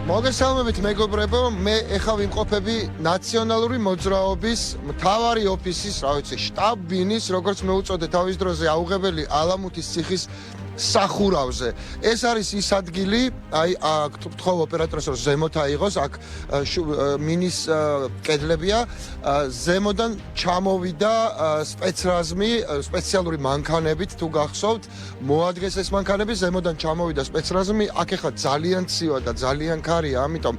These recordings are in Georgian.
მოგესალმებით მეგობრებო, მე ეხლა ვიმყოფები ნაციონალური მოძრაობის მთავარი ოფისის, რა ვიცი, შტაბ-ბინის, როგორც მე უწოდე თავის დროზე აუღებელი ალამუთის ციხის სახურავზე. ეს არის ის ადგილი, აი აქ თხოვ ოპერატორს რომ ზემოთ აიღოს, აქ მინის კედლებია, ზემოდან ჩამოვიდა სპეცრაზმი, სპეციალური მანქანებით თუ გახსოვთ, მოადგეს ეს მანქანები, ზემოდან ჩამოვიდა სპეცრაზმი, აქ ეხლა ძალიან ცივა და ძალიან ქარია, ამიტომ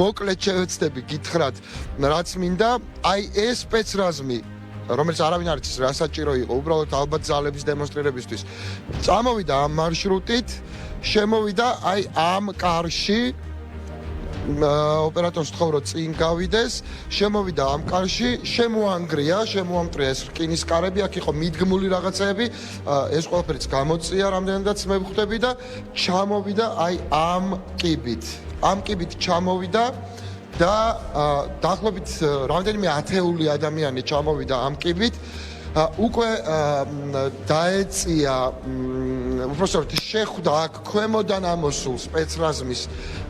მოკლედ შევეცდები გითხრათ, რაც მინდა, აი ეს სპეცრაზმი რომელიც არავინ არ იცის რა საჭირო იყო, უბრალოდ ალბათ ძალების დემონსტრირებისთვის. წამოვიდა ამ მარშრუტით, შემოვიდა აი ამ კარში, ოპერატორს თქვა რომ წინ გავიდეს, შემოვიდა ამ კარში, შემოანგრია ეს რკინის კარები, აქ იყო მიდგმული რაღაცეები, ეს ყველაფერიც გამოწია, რამდენადაც მე ვხვდები და ჩამოვიდა აი ამ კიბით. ამ კიბით ჩამოვიდა და დაახლოებით რამდენიმე ათეული ადამიანი ჩამოვიდა ამ კიბით, უკვე დაეწია, უბრალოდ შეხვდა აქ ქვემოდან ამოსულ სპეცრაზმის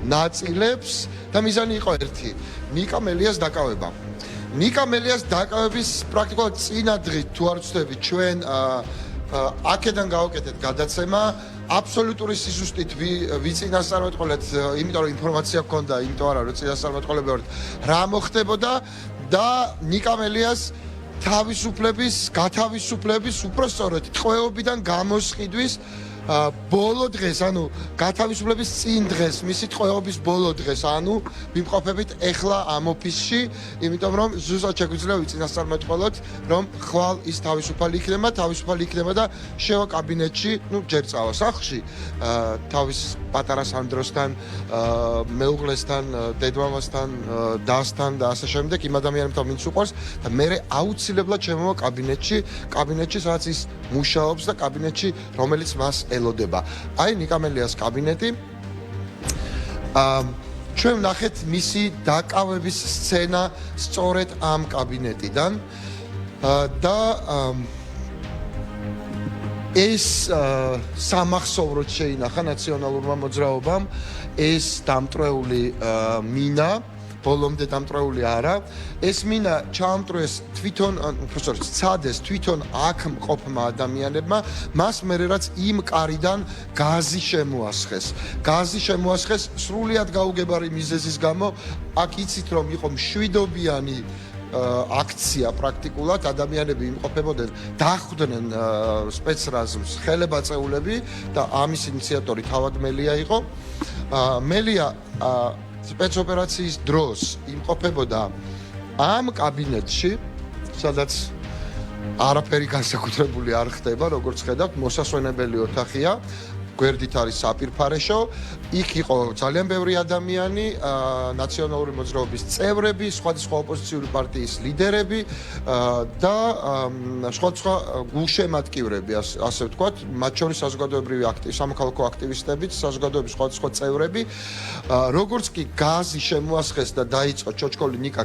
ნაწილებს და მიზანი იყო ერთი, ნიკა მელიას დაკავება. ნიკა მელიას დაკავების პრაქტიკულად წინა დღით თუ არ ვცდები ჩვენ აქედან გავაკეთეთ გადაცემა აბსოლუტური სიზუსტით ვიწინასწარმეტყველეთ, იმიტომ რომ ინფორმაცია გქონდა, იმიტომ არა რომ წინასწარმეტყველები ვართ, რა მოხდებოდა და ნიკა მელიას გათავისუფლების უпростоრეთ ტყვეობიდან გამოსყიდვის ბოლო დღეს, ანუ გათავისუფლების წინ დღეს, მისი ტყვეობის ბოლო დღეს, ანუ ვიმყოფებით ეხლა ამ ოფისში, იმიტომ რომ ზუსტად შეგვიძლია ვიწინასწარმეტყველოთ, რომ ხვალ ის თავისუფალი იქნება და შევა კაბინეტში, ჯერ წავა სახლში, თავის პატარა სანდროსთან, მეუღლესთან, დედმამასთან, დასთან და ასე შემდეგ, იმ ადამიანებთან, ვინც უყვარს და მე აუცილებლად შემოვა კაბინეტში, სადაც ის მუშაობს და კაბინეტში, რომელიც მას ელოდება. აი ნიკა მელიას კაბინეტი. ჩვენ ვნახეთ მისი დაკავების სცენა სწორედ ამ კაბინეტიდან და ეს სამახსოვროდ შეინახა ნაციონალურმა მოძრაობამ, ეს დამტრეული მინა, ბოლომდე დამტრეული არა, ეს მინა ჩაამტროეს თვითონ, უბრალოდ ცადეს თვითონ აქ მყოფმა ადამიანებმა, მას მერე რაც იმ კარიდან გაზი შემოასხეს, სრულიად გაუგებარი მიზეზის გამო, აქ იცით რომ იყო მშვიდობიანი აქცია პრაქტიკულად, ადამიანები იმყოფებოდნენ, დახვდნენ სპეცრაზმს ხელებაწეულები და ამის ინიციატორი თავად მელია იყო. მელია სპეცოპერაციის დროს იმყოფებოდა ამ კაბინეტში, სადაც არაფერი განსაკუთრებული არ ხდება, როგორც ხედავთ, მოსასვენებელი ოთახია, გვერდით არის საპირფარეშო, იქ იყო ძალიან ბევრი ადამიანი, ნაციონალური მოძრაობის წევრები, სხვადასხვა ოპოზიციური პარტიის ლიდერები და სხვადასხვა გულშემატკივრები, ასე ვთქვათ, მათ შორის საზოგადოებრივი სამოქალაქო აქტივისტებიც, საზოგადოების სხვადასხვა წევრები. როგორც კი გაზი შემოასხეს და დაიწყო ჩოჩკოლი ნიკა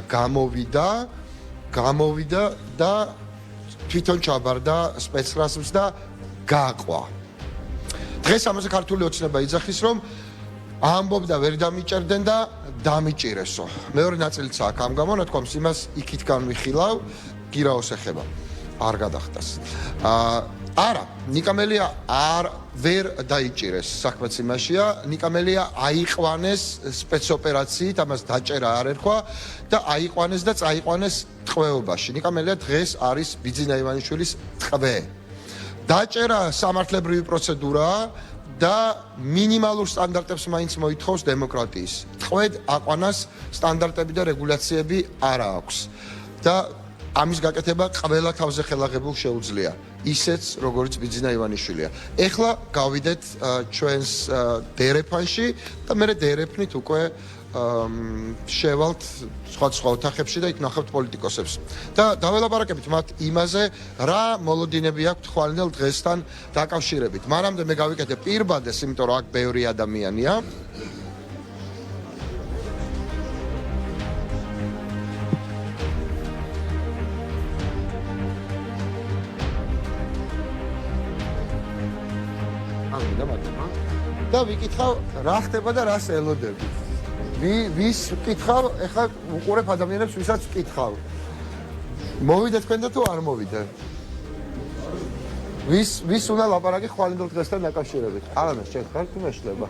გამოვიდა და თვითონ ჩაბარდა სპეცრაზმს და გაყვა. დღეს ამაზე ქართული ოცნება იძახის, რომ ამბობდა ვერ დამიჭერდნენ და დამიჭირესო. მეორე ნაწილიც აქ ამ გამონათქვამს იმას იქით განვიხილავ, გირაოს ეხება. არ გადახტას. არა, ნიკა მელია ვერ დაიჭირეს, საქმეც იმაშია, ნიკა მელია აიყვანეს სპეცოპერაციით, ამას დაჭერა არ ერქვა და აიყვანეს და წაიყვანეს ტყვეობაში. ნიკა მელია დღეს არის ბიძინა ივანიშვილის ტყვე. დაჭერა სამართლებრივი პროცედურაა და მინიმალურ სტანდარტებს მაინც მოითხოვს დემოკრატიის. ტყვედ აყვანას სტანდარტები და რეგულაციები არ აქვს. და ამის გაკეთება ყველა თავზე ხელაღებულ შეუძლია. ისეც როგორც ბიძინა ივანიშვილია. ეხლა გავიდეთ ჩვენს დერეფანში და მე დერეფნით უკვე შევალთ სხვადასხვა ოთახებში და იქ ნახავთ პოლიტიკოსებს. და დაველაპარაკებით მათ იმაზე, რა მოლოდინები აქვთ ხვალინელ დღესთან დაკავშირებით. მანამდე მე გავიკეთე პირბადეს, იმიტომ რომ აქ ბევრი ადამიანია. და ვიკითხავ, რა ხდება და რას ელოდებით. ვის კითხავ, ეხლა უყურებ ადამიანებს, ვისაც კითხავ. მოვიდე თქვენ და თუ არ მოვიდე? ვის უნდა ლაპარაკი ხვალინდელ დღესთან დაკავშირებით? ალანას შენ ხარ თუ მეშლება?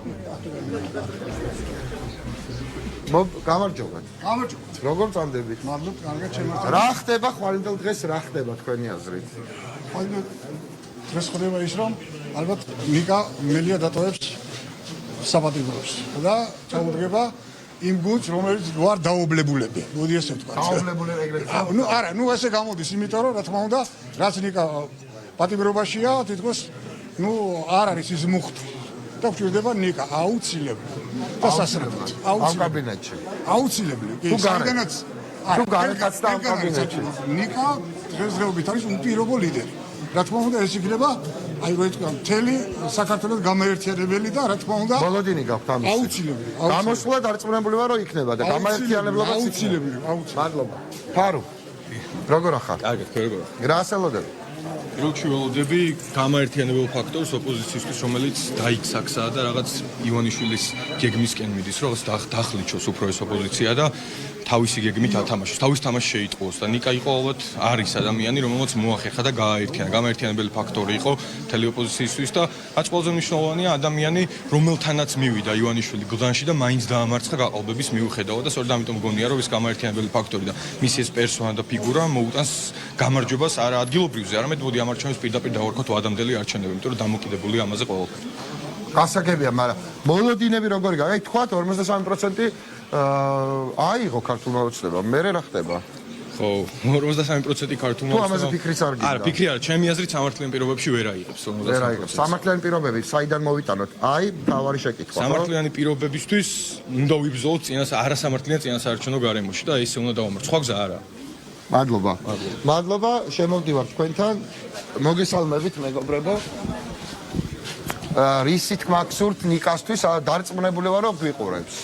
გამარჯობა. გამარჯობა. როგორ წამდებით? მადლობ, კარგად შემოწმეთ. რა ხდება ხვალინდელ დღეს, რა ხდება თქვენი აზრით? ხვალინდელ დღეს ხდება ის, რომ ალბათ ნიკა მელია დატოვებს საპატიმროს და ჩაუდგება იმ გუნდს, რომელიც ვარ დაობლებულები. მოდი ესე ვთქვა. დაობლებულები ეგრეთ. არა, ესე გამოდის, იმიტომ რომ რა თქმა უნდა, რაც ნიკა პატიმრობაშია, თითქოს არ არის ის მუხტი. და გვჭირდება ნიკა აუცილებლად და სასწრაფოდ. ამ კაბინეტში. აუცილებლად. თუ გარეკაც და ამ კაბინეტში. ნიკა დღესდღეობით არის უპირობო ლიდერი. რა თქმა უნდა, ეს იქნება აი რო ეთქვა მთელი საქართველოს გამაერთიანებელი და რა თქმა უნდა ბოლოდინი გაქვთ ამის. აუცილებლად. გამოსვლა დარწმუნებული ვარ რომ იქნება და გამაერთიანებლობა აუცილებლად. მადლობა. ფარო. როგორ ახარ? კარგად, როგორ ახარ? რა ასელოდები? პირველში ველოდები გამაერთიანებელ ფაქტორს ოპოზიციისთვის, რომელიც დაიქსაქსა და რაღაც ივანიშვილის გეგმისკენ მიდის, რომ დახლიჩოს უფრო ეს ოპოზიცია და თავისი გეგმით ათამაშოს, თავის თამაში შეიტყოს და ნიკა იყო ალბათ არის ადამიანი, რომელსაც მოახერხა და გააერთიანა. გამაერთიანებელი ფაქტორი იყო მთელი ოპოზიციისთვის და რაც ყველაზე მნიშვნელოვანია, ადამიანი, რომელთანაც მივიდა ივანიშვილი გლდანში და მაინც დაამარცხა გაყალბების მიუხედავად და სწორედ ამიტომ მგონია, რომ ეს გამაერთიანებელი ფაქტორი და მისი ეს პერსონა და ფიგურა მოუტანს გამარჯვებას არა ადგილობრივზე, არამედ მოდი ამ არჩევნებს პირდაპირ დავარქოთ ადამიანელი არჩევნები, იმიტომ რომ დამოკიდებულია ამაზე ყველაფერი. გასაგებია, მაგრამ მოლოდინები როგორი გაიგე? თქვათ 53% აიღო ქართულმა ოცნებამ. მე რა ხდება? ხო, 53% ქართულმა თუ ამაზე ფიქრიც არ გინდა. არა, ფიქრი არა, ჩემი აზრით სამართლიან პირობებში ვერ აიღებს 53%. ვერ აიღებს. სამართლიანი პირობები საიდან მოვიტანოთ? აი, თავარი შეკითხვა. სამართლიანი პირობებისთვის უნდა ვიბრძოლოთ არასამართლიან წინასაარჩევნო გარემოში და ესე უნდა დავამარცხოთ. სხვა გზა არა. მადლობა. მადლობა, შემოვდივარ თქვენთან. მოგესალმებით, მეგობრებო. რისი თქმა გსურთ ნიკასთვის დარწმუნებული ვარ რომ გვიყურებს.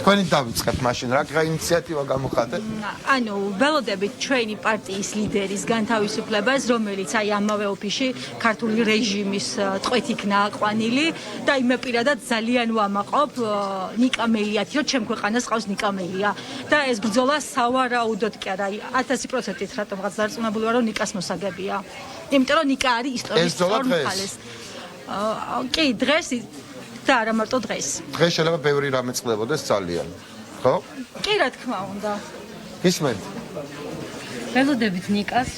თქვენი დავიწყებთ მაშინ რა ინიციატივა გამოხატეთ? ანუ ველოდებით ჩვენი პარტიის ლიდერის განთავისუფლებას, რომელიც აი ამავე ოფისში ქართული რეჟიმის ტყვეთ იქნა აყვანილი და იმე პირადად ძალიან ვამაყობ ნიკა მელიათი, რომ ჩემ ქვეყანას ყავს ნიკა მელია და ეს ბრძოლა სავარაუდოდ კი არა 1000%-ით რატომღაც დარწმუნებული ვარ რომ ნიკას მოსაგებია. იმიტომ რომ ნიკა არის ისტორიის სწორმხალეს. კი, დღეს და არა მარტო დღეს. დღეს შეიძლება ბევრი რამე წყდებოდეს ძალიან. ხო? კი, რა თქმა უნდა. ისმენთ. ველოდებით ნიკას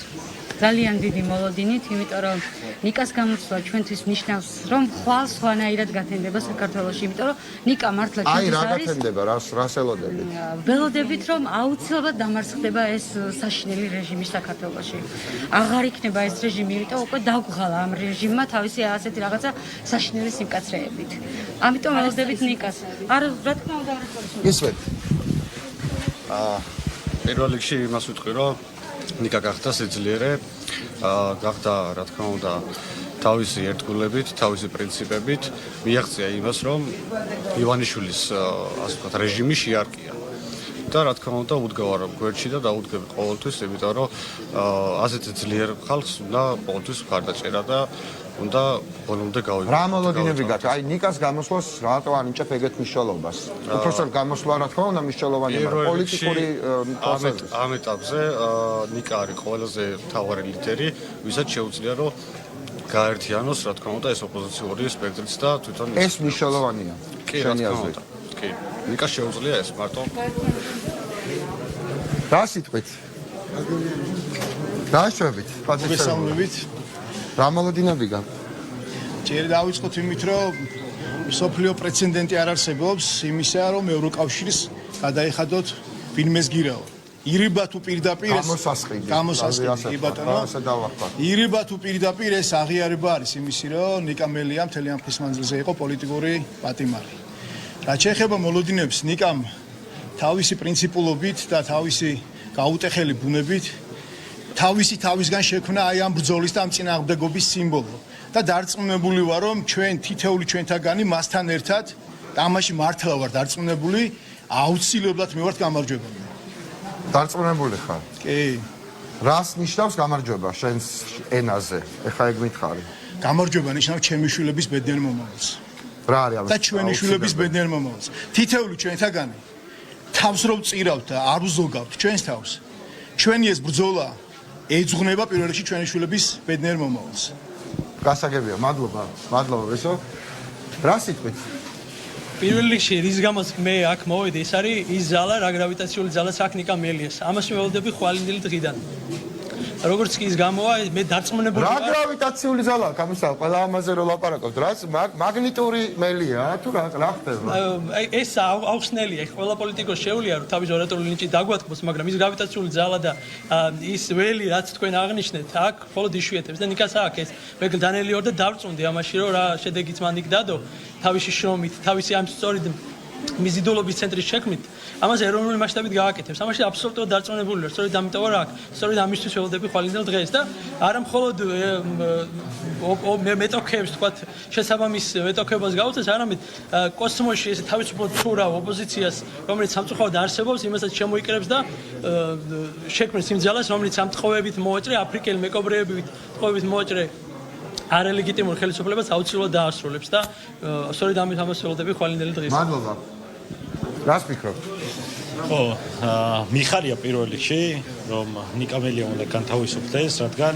ძალიან დიდი მოლოდინით, იმიტომ რომ ნიკას გამოცვლა ჩვენთვის ნიშნავს, რომ ხვალ სხვანაირად გათენდება საქართველოში, იმიტომ რომ ნიკა მართლა აი ჩვენთვის რა არის. გათენდება, რას ელოდებით? ველოდებით, რომ აუცილებლად დამარცხდება ეს საშინელი რეჟიმი საქართველოში. აღარ იქნება ეს რეჟიმი, იმიტომ უკვე დაგვღალა ამ რეჟიმმა თავისი ასეთი რაღაცა საშინელი სიმკაცრეებით. ამიტომ ველოდებით ნიკას. არა, რა თქმა უნდა, ისმენთ. პირველ რიგში იმას ვიტყვი, რომ ნიკა გახდა სიძლიერე, გახდა რა თქმა უნდა თავისი ერთგულებით, თავისი პრინციპებით მიაღწია იმას, რომ ივანიშვილის ასე ვთქვათ რეჟიმი შეარყია. და რა თქმა უნდა უდგავარ გვერდში და დაუდგებ ყოველთვის, იმიტომ რომ ასეთი ძლიერ ხალხს უნდა ყოველთვის მხარდაჭერა და უნდა ბოლომდე გავიგო. რა მოლოდინები გაქვთ? აი ნიკას გამოსვლას რატო ანიჭებ ეგეთ მნიშვნელობას? უпроსტად გამოსვლა რა თქმა უნდა მნიშვნელოვანია, მაგრამ პოლიტიკური ამ ეტაპზე ნიკა არის ყველაზე მთავარი ლიდერი, ვისაც შეუძლია რომ გაერთიანოს რა თქმა უნდა ეს ოპოზიციური სპექტრიც და თვითონ ეს მნიშვნელოვანია. შენი აზრით? კი. ნიკას შეუძლია ეს მარტო. რა სიტყვით? დაშვებით, მოგესალმებით. რა მოლოდინები გაქვთ? ჯერ დავიწყოთ იმით, რომ სოფლიო პრეცედენტი არ არსებობს იმისა, რომ ევროკავშირის გადაიხადოთ ვინმეს გირაო. ირიბა თუ პირდაპირ ეს გამოსასყიდი ბატონო. ირიბა თუ პირდაპირ ეს აღიარება არის იმისი, რომ ნიკა მელია მთელი ამ ხის მანძილზე იყო პოლიტიკური პატიმარი. რაც შეეხება მოლოდინებს, ნიკამ თავისი პრინციპულობით და თავისი გაუტეხელი ბუნებით თავისგან შექმნა აი ამ ბრძოლის და ამ წინააღმდეგობის სიმბოლო და დარწმუნებული ვარ რომ ჩვენ თითეული ჩვენთაგანი მასთან ერთად და ამაში მართლა ვარ დარწმუნებული აუცილებლად მე ვართ გამარჯვებული. დარწმუნებული ხარ? კი. რას ნიშნავს გამარჯვება შენს ენაზე? ეხა ეგ მითხარი. გამარჯვება ნიშნავს ჩემი შვილების ბედნიერ მომავალს. რა არის ამას? და ჩვენი შვილების ბედნიერ მომავალს. თითეული ჩვენთაგანი თავს რომ წირავთ და არ უზოგავთ ჩვენს თავს. ჩვენი ეს ბრძოლა ეძღვნება პირველ რიგში ჩვენი შვილების ბედნიერ მომავალს. გასაგებია, მადლობა, ესო. რა სიტყვით? პირველ რიგში რის გამოც მე აქ მოვედი, ეს არის ის ზალა, რა გრავიტაციული ზალაც აქ ნიკა მელიას. ამას მეველოდები ხვალინდელი დღიდან. როგორც კი ის გამოვა, მე დარწმუნებული რა გრავიტაციული ზალა, გამოსა, ყველა ამაზე რო ლაპარაკობთ, რა მაგნიტური მელია თუ რა ხდება? ეს აუხსნელია, ყველა პოლიტიკოს შეუძლია რომ თავის ორატორული ნიჭი დაგვატკბოს, მაგრამ ის გრავიტაციული ზალა და ის ველი, რაც თქვენ აღნიშნეთ, აქ მხოლოდ იშვიათებს და ნიკას აქ ეს მე დანელი ორ და დავწუნდი ამაში, რომ რა შედეგიც მან იქ დადო, თავისი შრომით, თავისი ამ სწორედ მიზიდულობის ცენტრის შექმნით, ამაზე ეროვნული მასშტაბით გააკეთებს. ამაში აბსოლუტურად დარწმუნებული ვარ, სწორედ ამიტომ რა აქ, სწორედ ამისთვის ველოდები ხვალინდელ დღეს და არა მხოლოდ მეტოქეებს თქვათ შესაბამის მეტოქებას გაუწეს, არამედ კოსმოსში ეს თავისუფლად ცურავ ოპოზიციას, რომელიც სამწუხაროდ არსებობს, იმასაც შემოიკრებს და შექმნის იმ ძალას, რომელიც ამ ტყვეებით მოაჭრე აფრიკელ მეკობრეებით, ტყვეებით მოაჭრე არალეგიტიმურ ხელისუფლებას აუცილებლად დაასრულებს და სწორედ ამას ველოდები ხვალინდელი დღეს. მადლობა. რას ფიქრობ? ხო, მიხარია პირველ რიგში, რომ ნიკა მელია უნდა განთავისუფლდეს, რადგან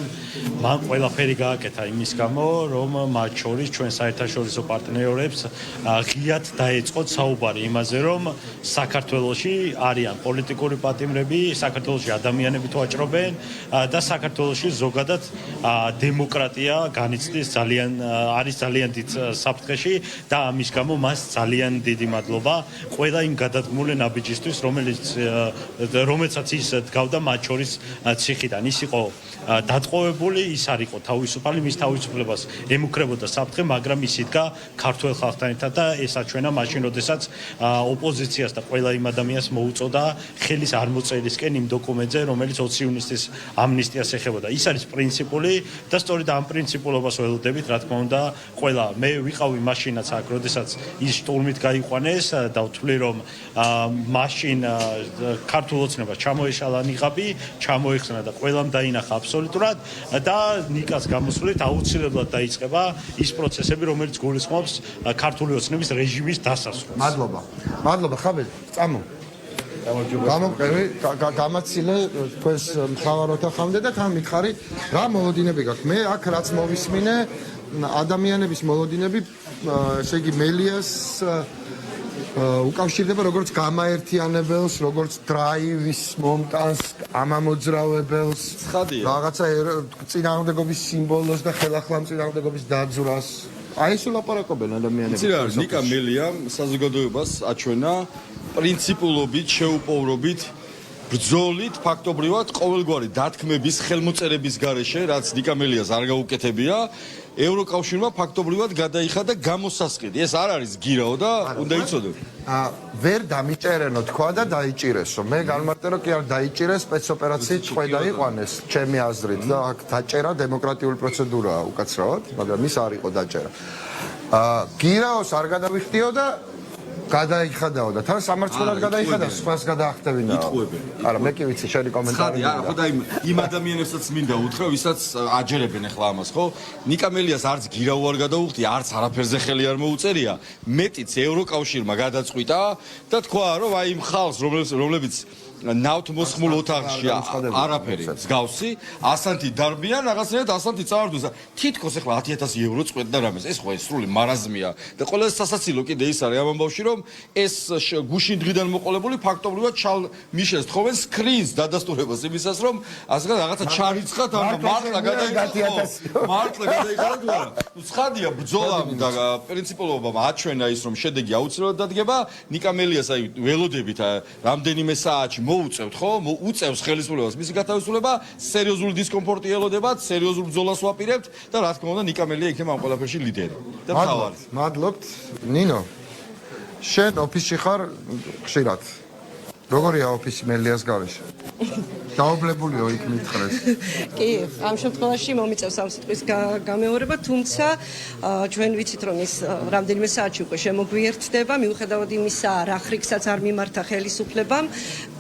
მან ყველაფერი გააკეთა იმის გამო, რომ მათ შორის ჩვენ საერთაშორისო პარტნიორებს ღიად დაეწყოთ საუბარი იმაზე, რომ საქართველოში არიან პოლიტიკური პატიმრები, საქართველოში ადამიანები ვაჭრობენ და საქართველოში ზოგადად დემოკრატია განიცდის არის ძალიან დიდ საფრთხეში და ამის გამო მას ძალიან დიდი მადლობა ყველა იმ გადადგმული ნაბიჯისთვის, რომელსაც ის დგავდა მათ შორის ციხიდან. ის იყო დატყვევებული, ის არ იყო თავისუფალი, მის თავისუფლებას ემუქრებოდა საფრთხე, მაგრამ ის იდგა ქართველ ხალხთან ერთად და ეს აჩვენა მაშინ, როდესაც ოპოზიციას და ყველა იმ ადამიანს მოუწოდა ხელის არ მოწერისკენ იმ დოკუმენტზე, რომელიც 20 ივნისის ამნისტიას ეხებოდა. ის არის პრინციპული და სწორედ ამ პრინციპულობას ველოდებით, რა თქმა უნდა, ყველა მე ვიყავი მაშინაც აქ, როდესაც ის შტურმით გაიყვანეს და ვთვლი, რომ მაშინ ქართულ ოცნებას ჩამოეშალა ნიღაბი, ჩამოეხსნა და ყველამ დაინახა აბსოლუტურად და ნიკას გამოსვლით აუცილებლად დაიწყება ის პროცესები, რომელიც გულისხმობს ქართული ოცნების რეჟიმის დასასრულს. მადლობა, ხაბედ, წამო. გამომყევი, გამაცილე თქვენს მთავარ ოთახამდე და თან მითხარი, რა მოლოდინები გაქვთ. მე აქ რაც მოვისმინე, ადამიანების მოლოდინები, ესე იგი მელიას უკავშირდება როგორც გამაერთიანებელს, როგორც დრაივის მომტანს, ამამოძრავებელს, რაღაცა წინააღმდეგობის სიმბოლოს და ხელახლა წინააღმდეგობის დაძვრას. აი ეს ვლაპარაკობენ ადამიანები. იცი რა არის, ნიკა მელიამ საზოგადოებას აჩვენა პრინციპულობით, შეუპოვრობით, ბრძოლით, ფაქტობრივად ყოველგვარი დათქმების, ხელმოწერების გარეშე, რაც ნიკა მელიას არ გაუკეთებია, ევროკავშირმა ფაქტობრივად გადაიხადა გამოსასყიდი. ეს არ არის გირაო და უნდა იცოდე. ვერ დამიჭერენო თქვა და დაიჭირესო. მე განმარტე რომ კი არ დაიჭირეს, სპეცოპერაციით ყვედა იყვანეს, ჩემი აზრით და აქ დაჭერა დემოკრატიული პროცედურაა უკაცრავად, მაგრამ ის არ იყო დაჭერა. გირაოს არ გადავიხდიო და გადაიხადაო და თან სამართლად გადაიხადა, სხვას გადაახტევინა. არა, მე კი ვიცი, შენი კომენტარი. არა, ხო და იმ ადამიანებსაც მინდა უთხრა, ვისაც აჯერებენ ახლა ამას, ხო? ნიკა მელიას არც გირაო არ გადაუხდია, არც არაფერზე ხელი არ მოუწერია. მეტიც ევროკავშირმა გადაწყვიტა და თქვა, რომ აი იმ ხალხს, რომლებიც ნავთ მოსხმულ ოთახში არაფერი მსგავსი, ასანთი დარბიან, რაღაცნაირად ასანთი წავარდოს და თითქოს ახლა 10,000 ევრო წყვეტდა რამეს. ეს ხო ეს სრული მარაზმია და ყველაზე სასაცილო კიდე ის არის ამ ამბავში, რომ ეს გუშინ დღიდან მოყოლებული ფაქტობრივად მიშეს თხოვენ სკრინს დადასტურებას იმისას, რომ ასე რაღაცა ჩარიცხათ ამ მართლა გადაიხადა. მართლა გადაიხადა თუ არა? ნუ ცხადია ბრძოლამ და პრინციპულობამ აჩვენა ის, რომ შედეგი აუცილებლად დადგება. ნიკა მელიას აი ველოდებით რამდენიმე საათში მოუწევთ ხო? უწევს ხელისუფლებას მისი გათავისუფლება, სერიოზული დისკომფორტი ელოდებათ, სერიოზულ ბრძოლას ვაპირებთ და რა თქმა უნდა ნიკა მელია იქნება ამ ყველაფერში ლიდერი. და მთავარი. მადლობთ. ნინო. შენ ოფისში ხარ ხშირად. როგორია ოფისი მელიას გარეშე? დაობლებულიო იქ მითხრეს. კი, ამ შემთხვევაში მომიწევს ამ სიტყვის გამეორება, თუმცა ჩვენ ვიცით რომ ის რამდენიმე საათში უკვე შემოგვიერთდება, მიუხედავად იმისა, რა ხრიქსაც არ მიმართა ხელისუფლებამ.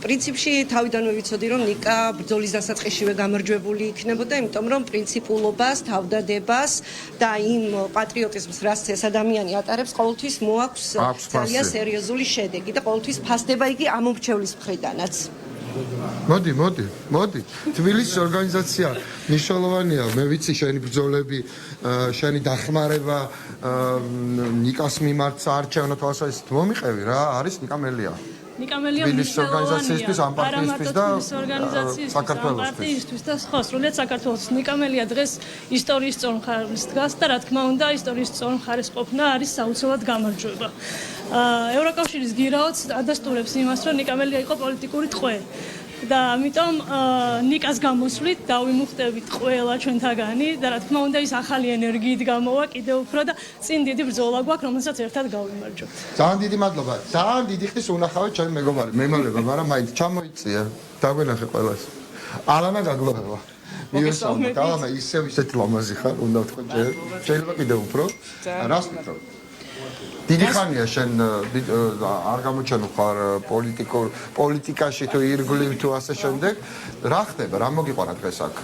პრინციპში თავიდანვე ვიცოდი რომ ნიკა ბრძოლის დასაწყისშივე გამარჯვებული იქნებოდა, იმიტომ რომ პრინციპულობას, თავდადებას და იმ პატრიოტიზმს, რაც ეს ადამიანი ატარებს, ყოველთვის მოაქვს ძალიან სერიოზული შედეგი და ყოველთვის ფასდება იგი ამომრჩევლის მხრიდანაც. მოდი. თბილისის ორგანიზაცია მნიშვნელოვანია. მე ვიცი შენი ბრძოლები, შენი დახმარება ნიკას მიმართ საარჩევნო თვალსაზრისით მომიყევი რა, არის ნიკა მელია. ნიკა მელია თბილისის ორგანიზაციისთვის, ამ პარტიისთვის და საქართველოსთვის და სხვა სრულიად საქართველოს. ნიკა მელია დღეს ისტორიის სწორ მხარეს დგას და რა თქმა უნდა ისტორიის სწორ მხარეს ყოფნა არის საუცელად გამარჯვება. ევროკავშირის გირაოც ადასტურებს იმას, რომ ნიკა მელია იყო პოლიტიკური ტყვე. და ამიტომ ნიკას გამოსვლით დავიმუხტებით ყველა ჩვენთაგანი და რა თქმა უნდა ის ახალი ენერგიით გამოვა კიდევ უფრო და წინ დიდი ბრძოლა გვაქვს, რომელსაც ერთად გავიმარჯვებთ. ძალიან დიდი მადლობა. ძალიან დიდი ხნის უნახავთ ჩემი მეგობარი. მემალება, მაგრამ მაინც ჩამოიწია. დაგვენახე ყველას. ალანა გაგლოვა. მოგესალმებით. ალანა ისევ ისეთი ლამაზი ხარ, უნდა ვთქვა შეიძლება კიდევ უფრო. რას მითხრობ? დიდი ხანია შენ არ გამოჩენო ხარ პოლიტიკაში თუ ირგვლივ თუ ასე შემდეგ. რა ხდება? რა მოგიყვანა დღეს აქ?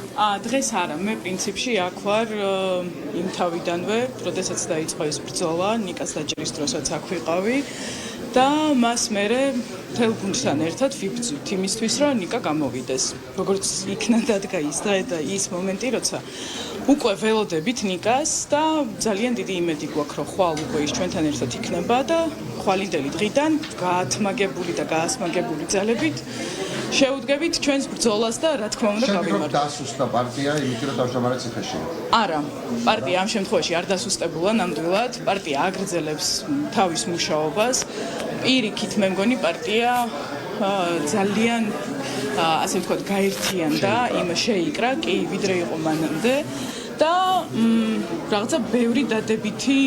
დღეს არა, მე პრინციპში აქ ვარ იმ თავიდანვე, როდესაც დაიწყო ეს ბრძოლა, ნიკას დაჭერის დროსაც აქ ვიყავი და მას მერე მთელ გუნდთან ერთად ვიბრძვით იმისთვის, რომ ნიკა გამოვიდეს. როგორც იქნა დადგა ის დღე და ის მომენტი, როცა უკვე ველოდებით ნიკას და ძალიან დიდი იმედი გვაქვს, რომ ხვალ უკვე ის ჩვენთან ერთად იქნება და ხვალინდელი დღიდან გაათმაგებული და გაასმაგებული ძალებით შეუდგებით ჩვენს ბრძოლას და რა თქმა უნდა გავიმარჯვებთ. დასუსტა პარტია, იმიტომ რომ დავშამარა ციხეში. არა, პარტია ამ შემთხვევაში არ დასუსტებულა ნამდვილად. პარტია აგრძელებს თავის მუშაობას. პირიქით მე მგონი პარტია ძალიან ასე ვთქვათ გაერთიანდა, იმ შეიკრა, კი, ვიდრე იყო მანამდე და რაღაცა ბევრი დადებითი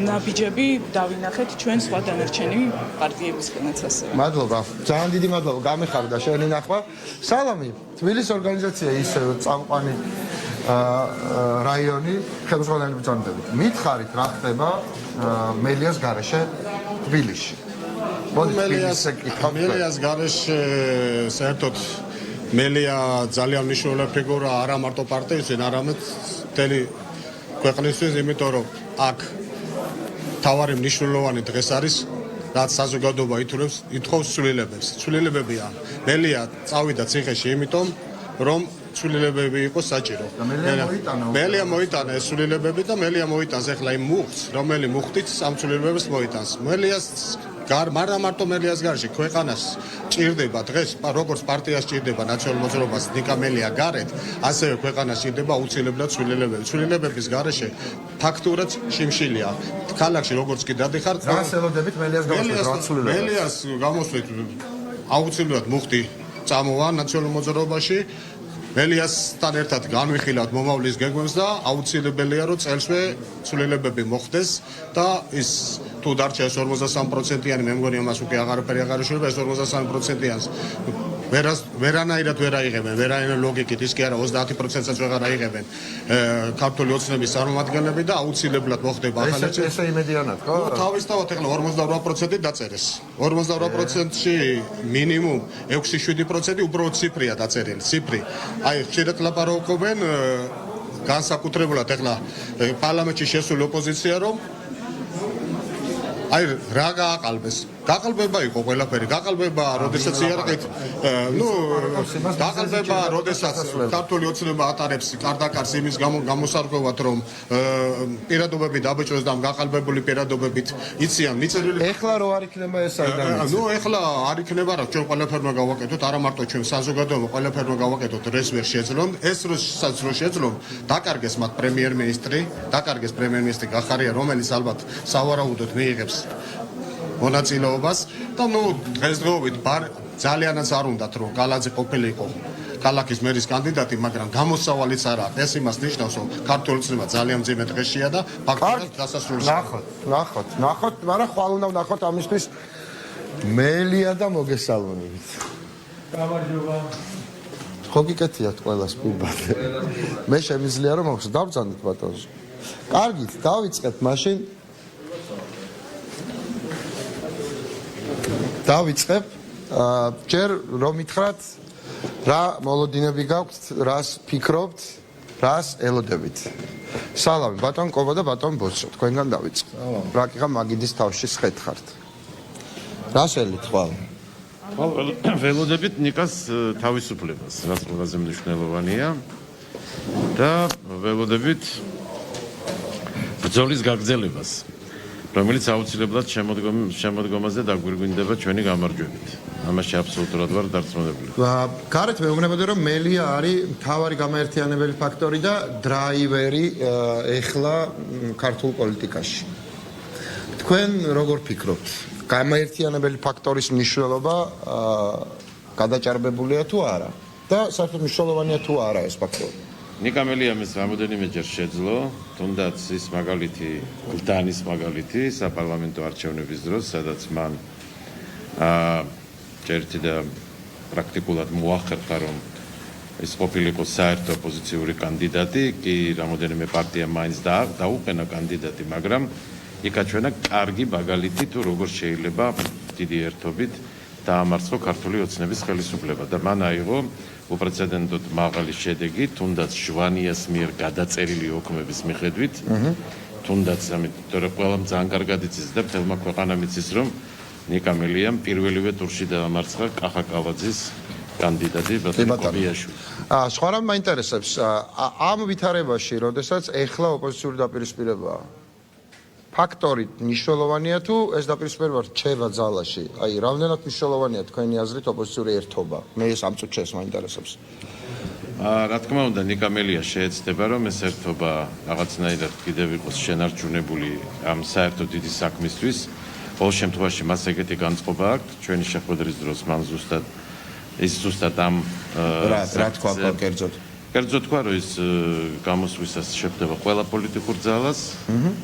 ნაბიჯები დავინახეთ ჩვენ სხვა დანარჩენი პარტიებისგანაც ასე. მადლობა. ძალიან დიდი მადლობა. გამიხარდა შენი ნახვა. სალამი. თბილისის ორგანიზაცია ისე წამყვანი რაიონი ხელმძღვანელი ბრძანდებით. მითხარით რა ხდება მელიას გარეშე თბილისში. მელიას გარეშე საერთოდ მელია ძალიან მნიშვნელოვანი ფიგურა არა მარტო პარტიისთვის, არამედ მთელი ქვეყნისთვის, იმიტომ რომ აქ თავარი მნიშვნელოვანი დღეს არის, რაც საზოგადოება ითხოვს ცვლილებებს. ცვლილებებია. მელია წავიდა ციხეში, იმიტომ რომ ცვლილებები იყო საჭირო. მელია მოიტანა ეს ცვლილებები და მელია მოიტანს ახლა იმ მუხტს, რომელი მუხტით ამ ცვლილებებს მოიტანს. მელიას მარა მარტო მელიას გარშე ქვეყანას ჭირდება დღეს როგორც პარტიას ჭირდება ნაციონალურ მოძრაობას ნიკა მელია გარეთ, ასევე ქვეყანას ჭირდება აუცილებლად ცვლილებები. ცვლილებების გარეშე ფაქტურად შიმშილია. ქალაქში როგორც კი დადიხარ, რას ელოდებით მელიას გამოსვლით? მელიას გამოსვლით აუცილებლად მუხტი წამოვა ნაციონალურ მოძრაობაში. მელიასთან ერთად განვიხილავთ მომავლის გეგმებს და აუცილებელია რომ წელსვე ცვლილებები მოხდეს და ის თუ დარჩა ეს 53%-იანი, მე მგონი ამას უკვე აღარაფერი აღარ შეიძლება, ეს 53%-იანს ვერანაირად ვერ აიღებენ, ვერანაირ ლოგიკით, ის კი არა 30%-საც ვეღარ აიღებენ ქართული ოცნების წარმომადგენლები და აუცილებლად მოხდება ახალი ესე იმედიანად, ხო? თავისთავად ახლა 48% დაწერეს. 48%-ში მინიმუმ 6-7% უბრალოდ ციფრია დაწერილი, ციფრი. აი, ხშირად ლაპარაკობენ განსაკუთრებულად ახლა პარლამენტში შესული ოპოზიცია რომ აი რა გააყალბეს. გაყალბება იყო ყველაფერი. გაყალბება, როდესაც იარაღით, გაყალბება, როდესაც ქართული ოცნება ატარებს კარდაკარს იმის გამოსარკვევად, რომ პირადობები დაბეჭდეს და გაყალბებული პირადობებით იციან მიწერილი. ეხლა რო არ იქნება ეს ადამიანი. ეხლა არ იქნება რა, ჩვენ ყველაფერმა გავაკეთოთ, არა მარტო ჩვენ საზოგადოება, ყველაფერმა გავაკეთოთ, რეს ვერ შეძლონ. ეს როსაც რო შეძლონ, დაკარგეს მათ პრემიერ-მინისტრი გახარია, რომელიც ალბათ სავარაუდოდ მიიღებს მონაწილეობას და დღესდღეობით ძალიანაც არ უნდათ რომ კალაძე ყოფილიყო ქალაქის მერის კანდიდატი, მაგრამ გამოსავალიც არა. ეს იმას ნიშნავს, რომ ქართული ოცნება ძალიან მძიმე დღეშია და ფაქტობრივად დასასრულს. ნახოთ, მაგრამ ხვალ უნდა ვნახოთ ამისთვის მელია და მოგესალმებით. გამარჯობა. ხო გიკეთიათ ყველას პირბად. მე შემიძლია რომ მოხსნა დავბრძანდით ბატონო. კარგით, დავიწყეთ მაშინ. დავიწყებ. ჯერ რომ მითხრათ რა მოლოდინები გაქვთ, რას ფიქრობთ, რას ელოდებით. სალამი ბატონ კობა და ბატონ ბოცო, თქვენგან დავიწყებ. რაკიღა მაგიდის თავში შეხეთ. რას ელით ხვალ? ველოდებით ნიკას თავისუფლებას, რაც ყველაზე მნიშვნელოვანია და ველოდებით ბრძოლის გაგრძელებას, რომელიც აუცილებლად შემოდგომაზე დაგვირგვინდება ჩვენი გამარჯვებით. ამაში აბსოლუტურად ვარ დარწმუნებული. გარეთ მეუბნებოდი რომ მელია არის მთავარი გამაერთიანებელი ფაქტორი და დრაივერი ეხლა ქართულ პოლიტიკაში. თქვენ როგორ ფიქრობთ? გამაერთიანებელი ფაქტორის მნიშვნელობა გადაჭარბებულია თუ არა? და საერთოდ მნიშვნელოვანია თუ არა ეს ფაქტორი? ნიკა მელიამის რამოდენიმეჯერ შეძლო, თუნდაც ის მაგალითი, გლდანის მაგალითი საპარლამენტო არჩევნების დროს, სადაც მან ერთი და პრაქტიკულად მოახერხა, რომ ეს ყოფილიყო საერთო ოპოზიციური კანდიდატი, კი რამოდენიმე პარტია მაინც დაუყენა კანდიდატი, მაგრამ იკაჩვენა კარგი მაგალითი თუ როგორ შეიძლება დიდი ერთობით დაამარცხო ქართული ოცნების ხელისუფლება და მან აიღო უპრეცედენტოდ მაღალი შედეგი, თუნდაც ჟვანიას მიერ გადაწერილი ოქმების მიხედვით, თუნდაც ამიტომ ყველამ ძალიან კარგად იცის და მთელმა ქვეყანამ იცის, რომ ნიკა მელიამ პირველივე ტურში დაამარცხა კახა კავაძის კანდიდატი ბატონი ყობიაშვილი. სხვა რამ მაინტერესებს ამ ვითარებაში, როდესაც ეხლა ოპოზიციური დაპირისპირებაა. ფაქტორით მნიშვნელოვანია თუ ეს დაპირისპირება რჩება ძალაში? აი, რამდენად მნიშვნელოვანია თქვენი აზრით ოპოზიციური ერთობა? მე ეს ამ წუთში ეს მაინტერესებს. რა თქმა უნდა, ნიკა მელია შეეცდება, რომ ეს ერთობა რაღაცნაირად კიდევ იყოს შენარჩუნებული ამ საერთო დიდი საქმისთვის. ყოველ შემთხვევაში მას ეგეთი განწყობა აქვს, ჩვენი შეხვედრის დროს მან ზუსტად ამ რა თქვა კერძოდ? კერძოდ თქვა, რომ ის გამოსვლისას შეხვდება ყველა პოლიტიკურ ძალას,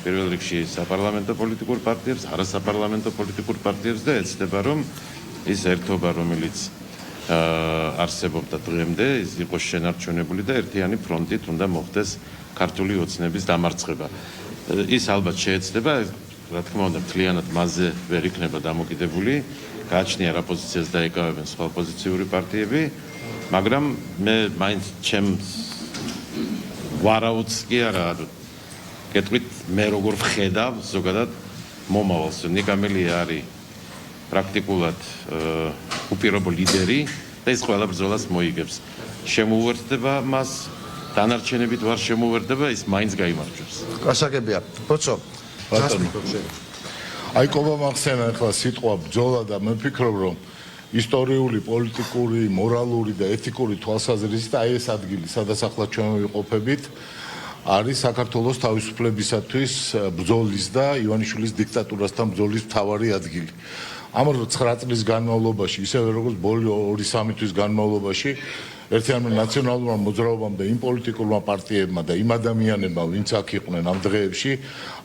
პირველ რიგში საპარლამენტო პოლიტიკურ პარტიებს, არასაპარლამენტო პოლიტიკურ პარტიებს და ეცდება, რომ ის ერთობა, რომელიც არსებობდა დღემდე, ის იყოს შენარჩუნებული და ერთიანი ფრონტით უნდა მოხდეს ქართული ოცნების დამარცხება. ის ალბათ შეეცდება, რა თქმა უნდა, მთლიანად მასზე ვერ იქნება დამოკიდებული, გააჩნია რა პოზიციას დაეკავებენ სხვა ოპოზიციური პარტიები, მაგრამ მე მაინც ჩემს ვარაუდს კი არა, გეტყვით მე როგორ ვხედავ ზოგადად მომავალს. ნიკა მელია არის პრაქტიკულად უპირობო ლიდერი და ის ყველა ბრძოლას მოიგებს. შემოუერთდება მას, დანარჩენებით ვარ შემოუერთდება, ის მაინც გაიმარჯვებს. გასაგებია. ბოცო, აი ყობა მახსენა ახლა სიტყვა ბრძოლა და მე ვფიქრობ, რომ ისტორიული, პოლიტიკური, მორალური და ეთიკური თვალსაზრისით აი ეს ადგილი, სადაც ახლა ჩვენ ვიყოფებით, არის საქართველოს თავისუფლებისათვის ბრძოლის და ივანიშვილის დიქტატურასთან ბრძოლის მთავარი ადგილი. ამ 9 წლის განმავლობაში, ისევე როგორც ბოლო 2-3 თვის განმავლობაში, ერთიანმა ნაციონალურმა მოძრაობამ და იმ პოლიტიკურმა პარტიებმა და იმ ადამიანებმა, ვინც აქ იყვნენ ამ დღეებში,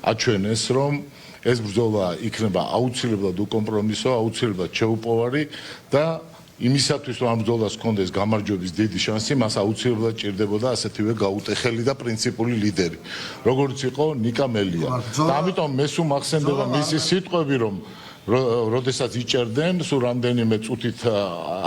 აჩვენეს, რომ ეს ბრძოლა იქნება აუცილებლად უკომპრომისო, აუცილებლად შეუპოვარი და იმისათვის, რომ ამ ბრძოლას ჰქონდეს გამარჯვების დიდი შანსი, მას აუცილებლად ჭირდებოდა ასეთივე გაუტეხელი და პრინციპული ლიდერი, როგორც იყო ნიკა მელია. და ამიტომ მე სულ მახსენდება მისი სიტყვები, რომ როდესაც იჭერდნენ, სულ რამდენიმე წუთით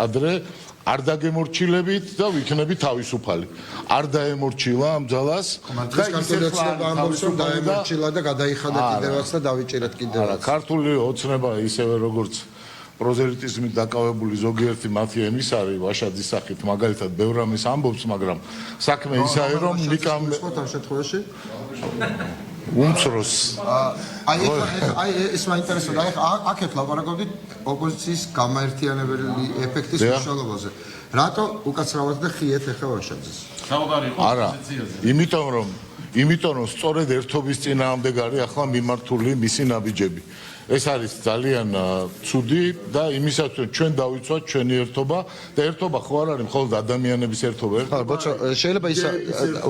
ადრე არ დაგემორჩილებით და ვიქნები თავისუფალი. არ დაემორჩილა ამ ძალას და ისეთი ამბობს, რომ დაემორჩილა და გადაიხადა კიდევაც და დავიჭირეთ კიდევაც. ქართული ოცნება ისევე როგორც პროზელიტიზმით დაკავებული ზოგიერთი მათი ემისარი ვაშაძის სახით მაგალითად ბევრ ამის ამბობს, მაგრამ საქმე ისაა, რომ ნიკამ ამ შემთხვევაში უმცროს აი ეს მაინტერესებდა. აქეთ ლაპარაკობდით ოპოზიციის გამაერთიანებელი ეფექტის მნიშვნელობაზე. რატო უკაცრავად და ხიეთ ახლა ვაშაძეს? არა, იმიტომ რომ სწორედ ერთობის წინააღმდეგ არის ახლა მიმართული მისი ნაბიჯები. ეს არის ძალიან ცუდი და იმისათვის ჩვენ დავიცვათ ჩვენი ერთობა და ერთობა ხო არ არის მხოლოდ ადამიანების ერთობა ბოჭო შეიძლება ის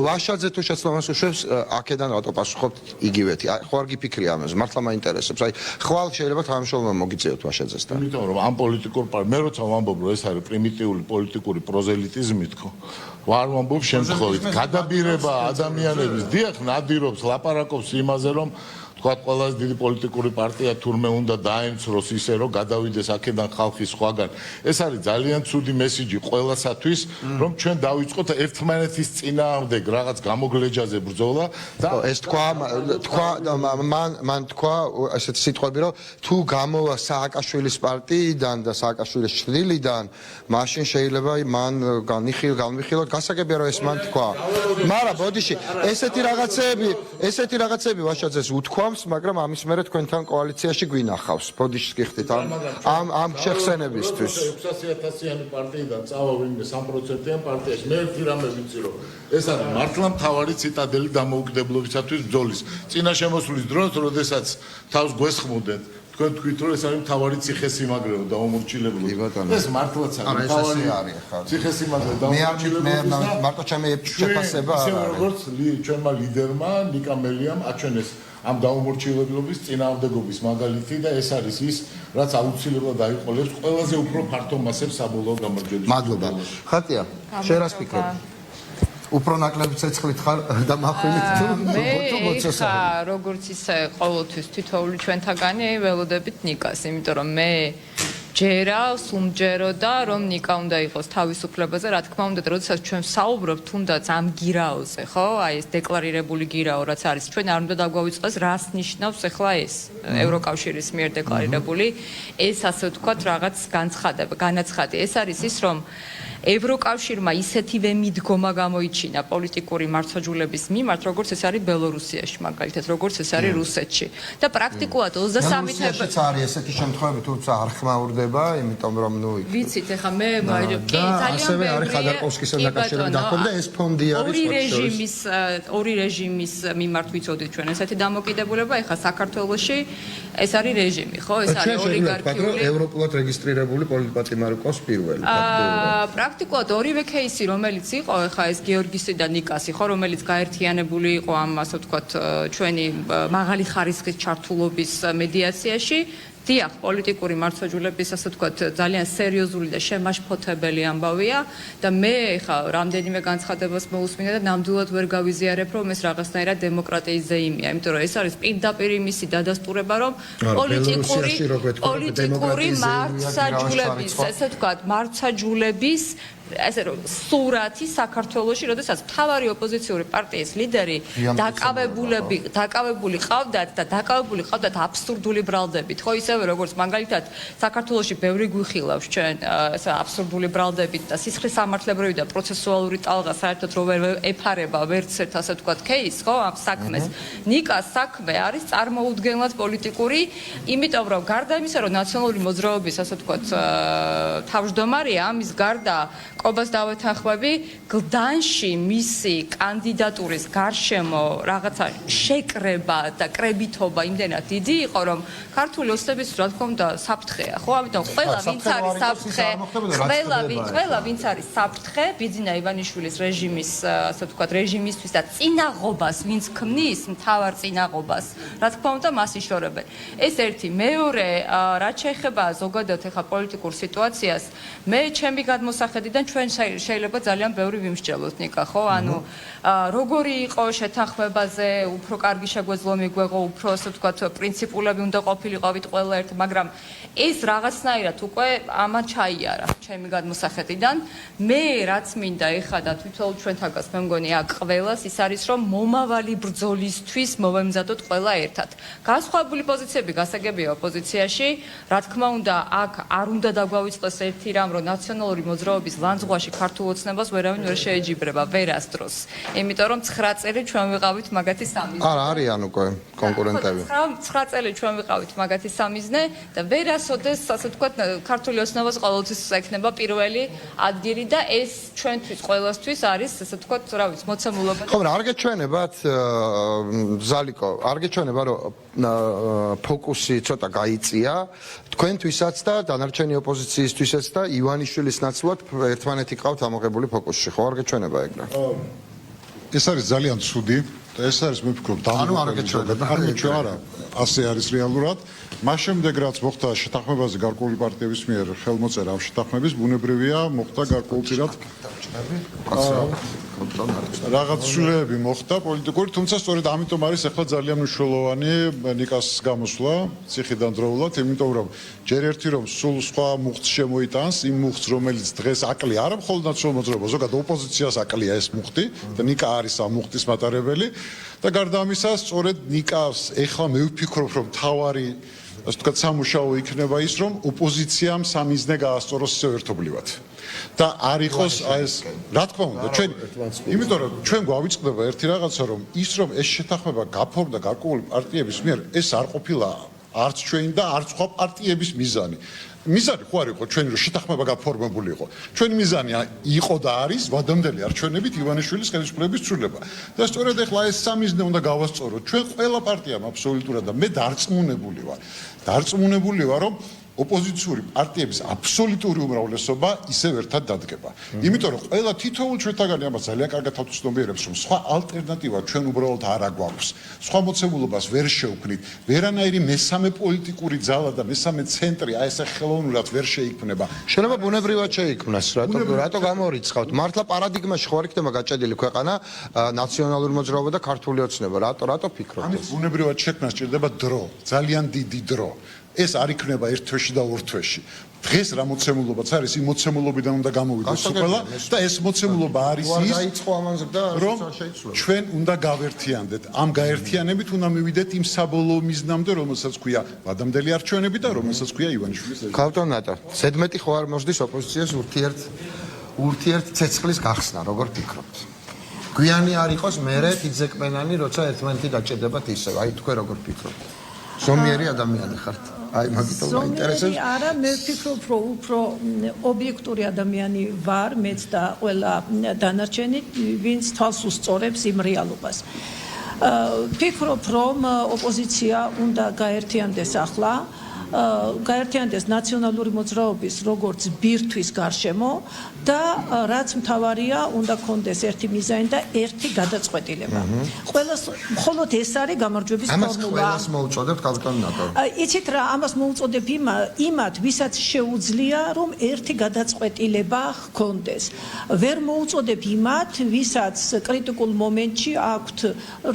ვაშაძე თუ შეცდომას უშვებს აქედან რატო პასუხობთ იგივეთი ხო არ გიფიქრია ამაზე მართლა მაინტერესებს აი ხვალ შეიძლება თანამშრომლობა მოგიწევთ ვაშაძესთან იმიტომ რომ ამ პოლიტიკურ მე როცა ვამბობ რომ ეს არის პრიმიტიული პოლიტიკური პროზელიტიზმი თქო ვარ ვამბობ შემთხვევით გადაბირება ადამიანების დიახ ნადირობს ლაპარაკობს იმაზე რომ თქვა ყველაზე დიდი პოლიტიკური პარტია თურმე უნდა დაემცროს ისე რომ გადავიდეს აქედან ხალხის სხვაგან ეს არის ძალიან ცუდი მესიჯი ყველასათვის რომ ჩვენ დავიწყოთ ერთმანეთის წინააღმდეგ რაღაც გამოგლეჯაზე ბრძოლა და ეს მან თქვა ესეთი სიტყვები რომ თუ გამოვა სააკაშვილის პარტიიდან და სააკაშვილის ჭრილიდან მაშინ შეიძლება მან განვიხილოთ გასაგებია რომ ეს მან თქვა მაგრამ ბოდიში ესეთი რაღაცები ვაშაძეს უთქვა მაგრამ ამის მერე თქვენთან კოალიციაში გვინახავს. ბოდიშს გიხდით ამ შეხსენებისთვის. 600,000-იანი პარტიიდან წავა ვინმე 3%-იან პარტიაში. მე ერთი რამე ვიცი რომ ეს არის მართლა მთავარი ციტადელი დამოუკიდებლობისათვის ბრძოლის. წინა შემოსვლის დროს, როდესაც თავს გვესხმოდნენ თქვენ თქვით რომ ეს არის მთავარი ციხესიმაგრე და უმორჩილებლობა. ეს მართლაც არის მთავარი ციხესიმაგრე და უმორჩილებლობა. მე მარტო ჩემი შეფასება არა. როგორც ჩვენმა ლიდერმა ნიკა მელიამ აჩვენეს ამ დაუმორჩილებლობის წინააღმდეგობის მაგალითი და ეს არის ის რაც აუცილებლად აიყოლებს ყველაზე უფრო ფართო მასებს საბოლოო გამარჯვების. მადლობა. ხატია, შენ რას ფიქრობ? უფრო ნაკლები ცეცხლით ხარ და მახვინით თუ ბოჭოსა. როგორც ისე ყოველთვის თითოეული ჩვენთაგანი ველოდებით ნიკას, იმიტომ რომ მე ჯერავს, უმჯეროდა რომ ნიკა უნდა იყოს თავისუფლებაზე, რა თქმა უნდა, როდესაც ჩვენ საუბრობთ თუნდაც ამ გირაოზე, ხო? აი ეს დეკლარირებული გირაო, რაც არის, ჩვენ არ უნდა დაგვავიწყოს, რას ნიშნავს ახლა ეს ევროკავშირის მიერ დეკლარირებული, ეს ასე ვთქვათ, რაღაც განაცხადი. ეს არის ის, რომ ევროკავშირმა ისეთივე მიდგომა გამოიჩინა პოლიტიკური მართლმსაჯულების მიმართ, როგორც ეს არის ბელორუსიაში, მაგალითად, როგორც ეს არის რუსეთში. და პრაქტიკულად 23 თებერვალს არის ესეთი შემთხვევები, თუმცა არ ხმაურდება, იმიტომ რომ ნუ ვიცით, ეხლა მე კი ძალიან არის ხადარკოვსკისთან დაკავშირებით დაახლოებით და ეს ფონდი არის ორი რეჟიმის მიმართ ვიცოდით ჩვენ ესეთი დამოკიდებულება, ეხლა საქართველოში ეს არის რეჟიმი, ხო? ეს არის ოლიგარქიული ევროპულად რეგისტრირებული პოლიტპატიმარი ყავს პირველი. პრაქტიკულად ორივე кейსი, რომელიც იყო, ეხა ეს გეორგისი და ნიკასი, ხო, რომელიც გაერთიანებული იყო ამ, ასე ვთქვათ, ჩვენი მაღალი ხარისხის ჩართულობის მედიაციაში, დიახ, პოლიტიკური მართლმსაჯულების, ასე ვთქვათ, ძალიან სერიოზული და შემაშფოთებელი ამბავია და მე ეხა რამდენიმე განცხადებას მოусმინე და ნამდვილად ვერ გავიზიარებ, რომ ეს რაღაცნაირად დემოკრატიის ზეიმია, იმიტომ რომ ეს არის პირდაპირ იმისი დადასტურება, რომ პოლიტიკური მართლმსაჯულების, ასე ვთქვათ, მართლმსაჯულების ესე რომ სურათი საქართველოში, როდესაც მთავარი ოპოზიციური პარტიის ლიდერი დაკავებული ყავდათ და დაკავებული ყავდათ აბსურდული ბრალდებით, ხო ისევე როგორც მაგალითად საქართველოში ბევრი გვიხილავს ჩვენ ეს აბსურდული ბრალდებით და სისხლის სამართლებრივი და პროცესუალური ტალღა საერთოდ რო ვერ ეფარება ვერც ერთ ასე ვთქვათ кейს, ხო ამ საქმეს. ნიკას საქმე არის წარმოუდგენლად პოლიტიკური, იმიტომ რომ გარდა იმისა, რომ ნაციონალური მოძრაობის ასე ვთქვათ თავმჯდომარეა, ამის გარდა კობას დავეთანხმები, გლდანში მისი კანდიდატურის გარშემო რაღაცა შეკრება და კრებითობა იმდენად დიდი იყო, რომ ქართული ოცნების რა თქმა უნდა საფრთხეა, ხო? ამიტომ ყველა ვინც არის საფრთხე, ყველა ვინც არის საფრთხე, ბიძინა ივანიშვილის რეჟიმის, ასე ვთქვათ, რეჟიმისთვის და წინაღობას ვინც ქმნის, მთავარ წინაღობას, რა თქმა უნდა, მას იშორებენ. ეს ერთი, მეორე, რაც შეეხება ზოგადად ახლა პოლიტიკურ სიტუაციას, მე ჩემი გადმოსახედიდან ჩვენ შეიძლება ძალიან ბევრი ვიმსჯელოთ ნიკა, ხო? ანუ როგორი იყო შეთანხმებაზე, უფრო კარგი შეგვეძლო მიგვეღო, უფრო ასე ვთქვათ, პრინციპულები უნდა ყოფილიყავით ყველა ერთ, მაგრამ ეს რაღაცნაირად უკვე ამან ჩაიარა ჩემი გადმოსახედიდან. მე რაც მინდა ეხლა და თვითონ ჩვენთაგას მე მგონი აქ ყველას ის არის, რომ მომავალი ბრძოლისთვის მოვემზადოთ ყველა ერთად. განსხვავებული პოზიციები გასაგებია ოპოზიციაში, რა თქმა უნდა, აქ არ უნდა დაგვავიწყოს ერთი რამ, რომ ნაციონალური მოძრაობის ლანძღვა საზღვაში ქართულ ოცნებას ვერავინ ვერ შეეჯიბრება ვერასდროს. იმიტომ რომ 9 წელი ჩვენ ვიყავით მაგათი სამიზნე. არა, არიან უკვე კონკურენტები. 9 წელი ჩვენ ვიყავით მაგათი სამიზნე და ვერასოდეს, ასე ვთქვათ, ქართული ოცნებას ყოველთვის ექნება პირველი ადგილი და ეს ჩვენთვის ყველასთვის არის, ასე ვთქვათ, რა ვიცი, მოცემულობა. ხო, რა არ გეჩვენებათ ზალიკო, არ გეჩვენება რომ ფოკუსი ცოტა გაიწია თქვენთვისაც და დანარჩენი ოპოზიციისთვისაც და ივანიშვილის ნაცვლად ერთმანეთი ყავთ ამოღებული ფოკუსში, ხო არ გეჩვენება ეგრე? ეს არის ძალიან ცუდი და ეს არის მე ვფიქრობ არა, ასე არის რეალურად. მას შემდეგ რაც მოხდა შეთანხმებაზე გარკვეული პარტიების მიერ ხელმოწერა ამ შეთანხმების, ბუნებრივია მოხდა გარკვეულწილად რაღაც ცვლილებები მოხდა პოლიტიკური, თუმცა სწორედ ამიტომ არის ახლა ძალიან მნიშვნელოვანი ნიკას გამოსვლა ციხიდან დროულად, იმიტომ რომ ჯერ ერთი რომ სულ სხვა მუხტს შემოიტანს, იმ მუხტს რომელიც დღეს აკლია, არა მხოლოდ ნაციონალურ მოძრაობას, ზოგადად ოპოზიციას აკლია ეს მუხტი და ნიკა არის ამ მუხტის მატარებელი და გარდა ამისა სწორედ ნიკას ეხლა მე ვფიქრობ რომ თავარი ასე ვთქვათ სამუშაო იქნება ის რომ ოპოზიციამ სამიზნე გაასწოროს ისევ ერთობლივად და არ იყოს ეს რა თქმა უნდა ჩვენ იმიტომ რომ ჩვენ გვავიწყდება ერთი რაღაცა რომ ის რომ ეს შეთანხმება გაფორმდა გარკვეული პარტიების მიერ ეს არ ყოფილა არც ჩვენ და არც სხვა პარტიების მიზანი მიზანი ხო არ იყო ჩვენი რომ შეთანხმება გაფორმებული იყო ჩვენი მიზანი იყო და არის ვადამდელი არჩევნებით ივანიშვილის ხელისუფლების ცვლილება და სწორედ ახლა ეს სამიზნე უნდა გავასწოროთ ჩვენ ყველა პარტიამ აბსოლუტურად და მე დარწმუნებული ვარ რომ ოპოზიციური პარტიების აბსოლუტური უმრავლესობა ისევ ერთად დადგება. იმიტომ რომ ყველა თითოეულ ჩვენთაგანი ამას ძალიან კარგად ავთვისნობიერებს, რომ სხვა ალტერნატივა ჩვენ უბრალოდ არ აგვაქვს. სხვა მოცემულობას ვერ შევქმნით. ვერანაირი მესამე პოლიტიკური ძალა და მესამე ცენტრი აი ესე ხელოვნურად ვერ შეიქმნება. შეიძლება ბუნებრივად შეიქმნას, რატო გამორიცხავთ? მართლა პარადიგმაში ხო არ იქნება გაჭედილი ქვეყანა, ნაციონალური მოძრაობა და ქართული ოცნება. რატო ფიქრობთ? ამის ბუნებრივად შექმნას სჭირდება დრო, ძალიან დიდი დრო. ეს არ იქნება ერთ თვეში და ორ თვეში. დღეს რა მოცემულობაც არის, იმ მოცემულობიდან უნდა გამოვიდოს ყველა და ეს მოცემულობა არის ის, რომ ჩვენ უნდა გავერთიანდეთ. ამ გაერთიანებით უნდა მივიდეთ იმ საბოლოო მიზნამდე, რომელსაც ქვია ვადამდელი არჩევნები და რომელსაც ქვია ივანიშვილის რეჟიმი. ქავტონატა, ზედმეტი ხო არ მოსდის ოპოზიციას ურთიერთ ცეცხლის გახსნა, როგორ ფიქრობთ? გვიანი არ იყოს მერე თიძეკმენანი, როცა ერთმანეთი დაჭედებათ ისევ. აი თქვენ როგორ ფიქრობთ? ზომიერი ადამიანი ხართ. აი მაგიტომ მაინტერესებს. არა, მე ვფიქრობ, რომ უფრო ობიექტური ადამიანი ვარ, მეც და ყველა დანარჩენი, ვინც თვალს უსწორებს იმ რეალობას. ვფიქრობ, რომ ოპოზიცია უნდა გაერთიანდეს ახლა, გაერთიანდეს ნაციონალური მოძრაობის როგორც ბირთვის გარშემო და რაც მთავარია, უნდა კონდეს ერთი მიზანი და ერთი გადაწყვეტილება. ყველას მხოლოდ ეს არის გამარჯვების ფორმულა. ამას ყველას მოუწოდებთ კაპიტანატო. იცით რა, ამას მოუწოდებ იმათ, ვისაც შეუძლია, რომ ერთი გადაწყვეტილება ჰქონდეს. ვერ მოუწოდებ იმათ, ვისაც კრიტიკულ მომენტში აქვთ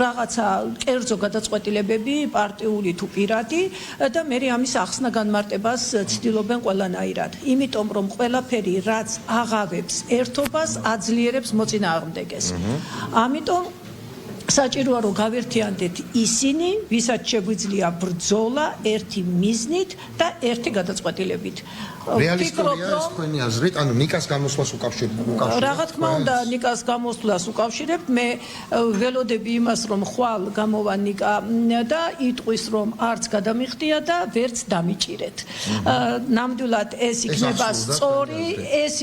რაღაცა კერძო გადაწყვეტილებები, პარტიული თუ პირადი და მე ამის ახსნა განმარტებას ცდილობენ ყველანაირად. იმიტომ რომ ყველაფერი რაც აღავებს ერთობას აძლიერებს მოწინააღმდეგეს. ამიტომ საჭიროა რომ გავერთიანდეთ ისინი, ვისაც შეგვიძლია ბრძოლა ერთი მიზნით და ერთი გადაწყვეტილებით. რეალისტურია ეს თქვენი აზრით, ანუ ნიკას გამოსვლას უკავშირებთ? რა თქმა უნდა, ნიკას გამოსვლას უკავშირებთ. მე ველოდები იმას, რომ ხვალ გამოვა ნიკა და იტყვის, რომ არც გადამიხდია და ვერც დამიჭირეთ. ნამდვილად ეს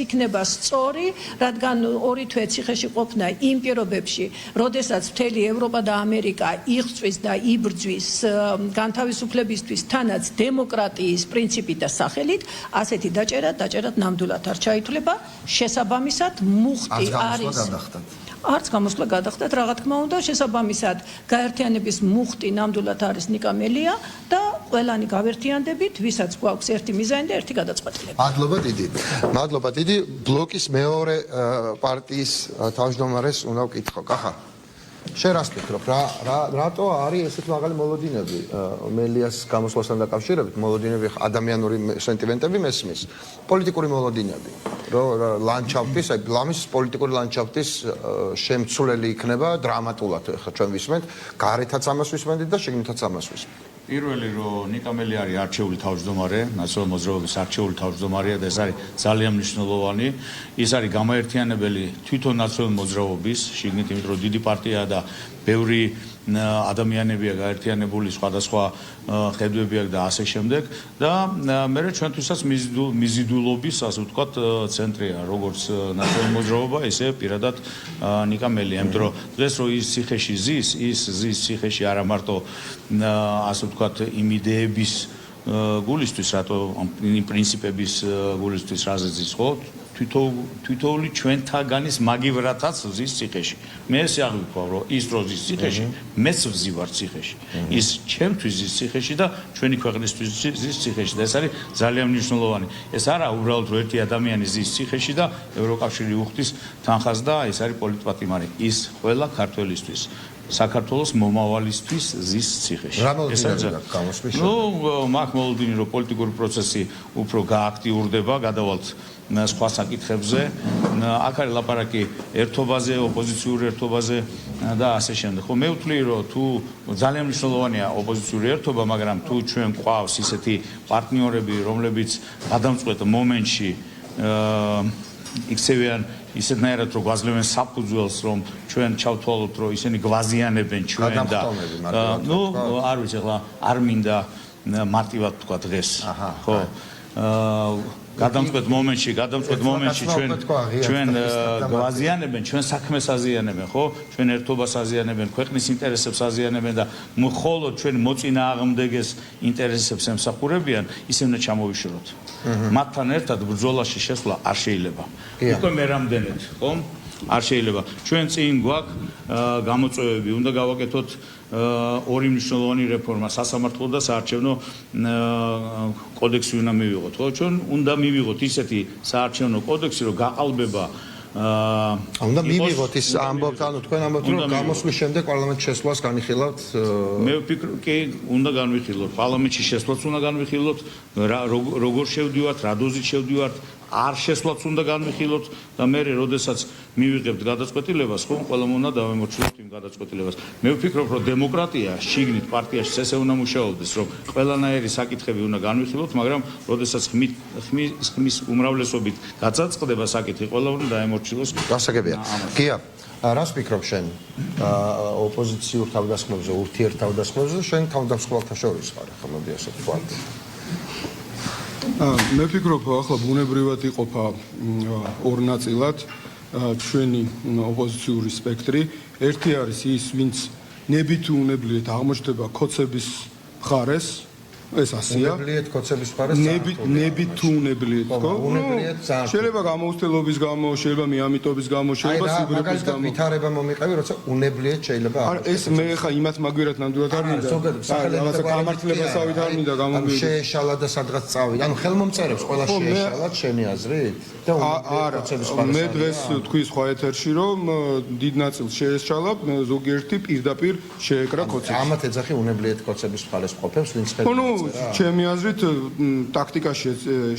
იქნება სწორი, რადგან 2 თვე ციხეში ყოფნა იმ პირობებში, როდესაც მთელი ევროპა და ამერიკა იღწვის და იბრძვის განთავისუფლებისთვის თანაც დემოკრატიის პრინციპით და სახელით, ასეთი დაჭერად ნამდვილად არ ჩაითვლება. შესაბამისად, მუხტი არის არც გამოსვლა გადახდათ, რა თქმა უნდა, შესაბამისად, გაერთიანების მუხტი ნამდვილად არის ნიკამელია და ყველანი გავერთიანდებით, ვისაც გვაქვს ერთი მიზანი და ერთი გადაწყვეტილება. მადლობა დიდი. ბლოკის მეორე პარტიის თავმჯდომარეს უნდა ვკითხო. კახა. შენ რას ფიქრობ? რატო არის ესეთ მაღალი მოლოდინები მელიას გამოსვლასთან დაკავშირებით? მოლოდინები ადამიანური სენტიმენტები მესმის, პოლიტიკური მოლოდინები. ლანდშაფტის, აი ლამის პოლიტიკური ლანდშაფტის შემცვლელი იქნება დრამატულად, ხა ჩვენ ვისმენთ, გარეთაც ამას ვისმენთ და შიგნითაც ამას ვისმენთ. პირველი რომ ნიკა მელი არის არჩეული თავმჯდომარე, ნაციონალური მოძრაობის არჩეული თავმჯდომარეა და ეს არის ძალიან მნიშვნელოვანი. ის არის გამაერთიანებელი თვითონ ნაციონალური მოძრაობის, შიგნით იმიტომ რომ დიდი პარტიაა და ბევრი ადამიანებია გაერთიანებული, სხვადასხვა ხედვები აქვს და ასე შემდეგ და მე ჩვენთვისაც მიზიდულობის, ასე ვთქვათ, ცენტრია, როგორც ნაციონალური მოძრაობა, ისე პირადად ნიკა მელია, იმიტომ რომ დღეს რო ის ციხეში ზის, ის ზის ციხეში არა მარტო ასე ვთქვათ, იმ იდეების გულისთვის, რატო იმ პრინციპების გულისთვის რაზე ზის, ხო? თვითოული ჩვენთაგანის მაგივრათაც ზის ციხეში. მე ესე აღვიქვა, რომ ის რო ზის ციხეში, მეც ვზივარ ციხეში. ის ჩემთვის ზის ციხეში და ჩვენი ქვეყნისთვის ზის ციხეში და ეს არის ძალიან მნიშვნელოვანი. ეს არა უბრალოდ რომ ერთი ადამიანი ზის ციხეში და ევროკავშირი უხდის თანხას და ეს არის პოლიტპატიმარი. ის ყველა ქართველისთვის საქართველოს მომავალისთვის ზის ციხეში. ნუ მაგ მოლოდინი რომ პოლიტიკური პროცესი უფრო გააქტიურდება, გადავალთ სხვა საკითხებზე. აქ არის ლაპარაკი ერთობაზე, ოპოზიციური ერთობაზე და ასე შემდეგ. ხო, მე ვთვლი, რომ თუ ძალიან მნიშვნელოვანია ოპოზიციური ერთობა, მაგრამ თუ ჩვენ გვყავს ისეთი პარტნიორები, რომლებიც გადამწყვეტ მომენტში იქცევიან ისეთნაირად რომ გვაძლევენ საფუძველს რომ ჩვენ ჩავთვალოთ რომ ისინი გვაზიანებენ ჩვენ და ნუ არ ვიცი ახლა არ მინდა მარტივად თქვა დღეს ხო გადამწყვეტ მომენტში ჩვენ გვაზიანებენ ჩვენ საქმეს აზიანებენ ხო ჩვენ ერთობას აზიანებენ ქვეყნის ინტერესებს აზიანებენ და მხოლოდ ჩვენ მოწინააღმდეგეს ინტერესებს ემსახურებიან ისე უნდა ჩამოვიშოროთ მათთან ერთად ბრძოლაში შესვლა არ შეიძლება უკვე მე რამდენად ხო არ შეიძლება ჩვენ წინ გვაქვს გამოწვევები უნდა გავაკეთოთ ორი მნიშვნელოვანი რეფორმა სასამართლო და საარჩევნო კოდექსი უნდა მივიღოთ ხო ჩვენ უნდა მივიღოთ ისეთი საარჩევნო კოდექსი რომ გაყალბება უნდა მივიღოთ ის ამბობთ ანუ თქვენ ამბობთ რომ გამოსვლის შემდეგ პარლამენტში შესვლას განიხილავთ მე ვფიქრობ კი უნდა განვიხილოთ პარლამენტში შესვლაც უნდა განვიხილოთ როგორ შევდივართ რა დოზით შევდივართ არ შესვლაც უნდა განვიხილოთ და მე როდესაც მივიღებთ გადაწყვეტილებას ხო ყველამ უნდა დავემორჩილოთ იმ გადაწყვეტილებას მე ვფიქრობ რომ დემოკრატია შიგნით პარტიაში ესე უნდა მუშაობდეს რომ ყველანაირი საკითხები უნდა განვიხილოთ მაგრამ როდესაც ხმის უმრავლესობით გაწაწყდება საკითხი ყველამ უნდა დაემორჩილოს გასაგებია გია რას ვფიქრობ შენ ოპოზიციურ თავდასხმებზე ურთიერთთავდასხმებზე შენ თავდასხმელთა შორის ხარ ახლა მოდი ასე ვთქვათ მე ვფიქრობ ახლა ბუნებრივად იყოფა ორ ნაწილად ჩვენი ოპოზიციური სპექტრი ერთი არის ის ვინც ნებით უნებლიეთ აღმოჩნდება ქოცების მხარეს ეს ასია უნებლიეთ ქოცების მხარეს ნებით თუ უნებლიეთ ხო შეიძლება გამოუცდელობის გამო შეიძლება მიამიტობის გამო შეიძლება სიბრების გამო ვითარება მომიყევი როცა უნებლიეთ შეიძლება არა ეს მე ხა იმათ მაგერად ნამდვილად არ მინდა რაღაცა გამართლებასავით არ მინდა გამომივიდეს შეეშალა და სადღაც წავიდა ანუ ხელმომწერებს ყველა შეეშალათ შენი აზრით არა მე დღეს თქვი სხვა ეთერში რომ დიდ ნაწილს შეეშალა ზოგიერთი პირდაპირ შეეკრა ქოცებს ამათ ეძახი უნებლიეთ ქოცების მხარეს ყოფებს ვინც ხედავს ჩემი აზრით ტაქტიკაში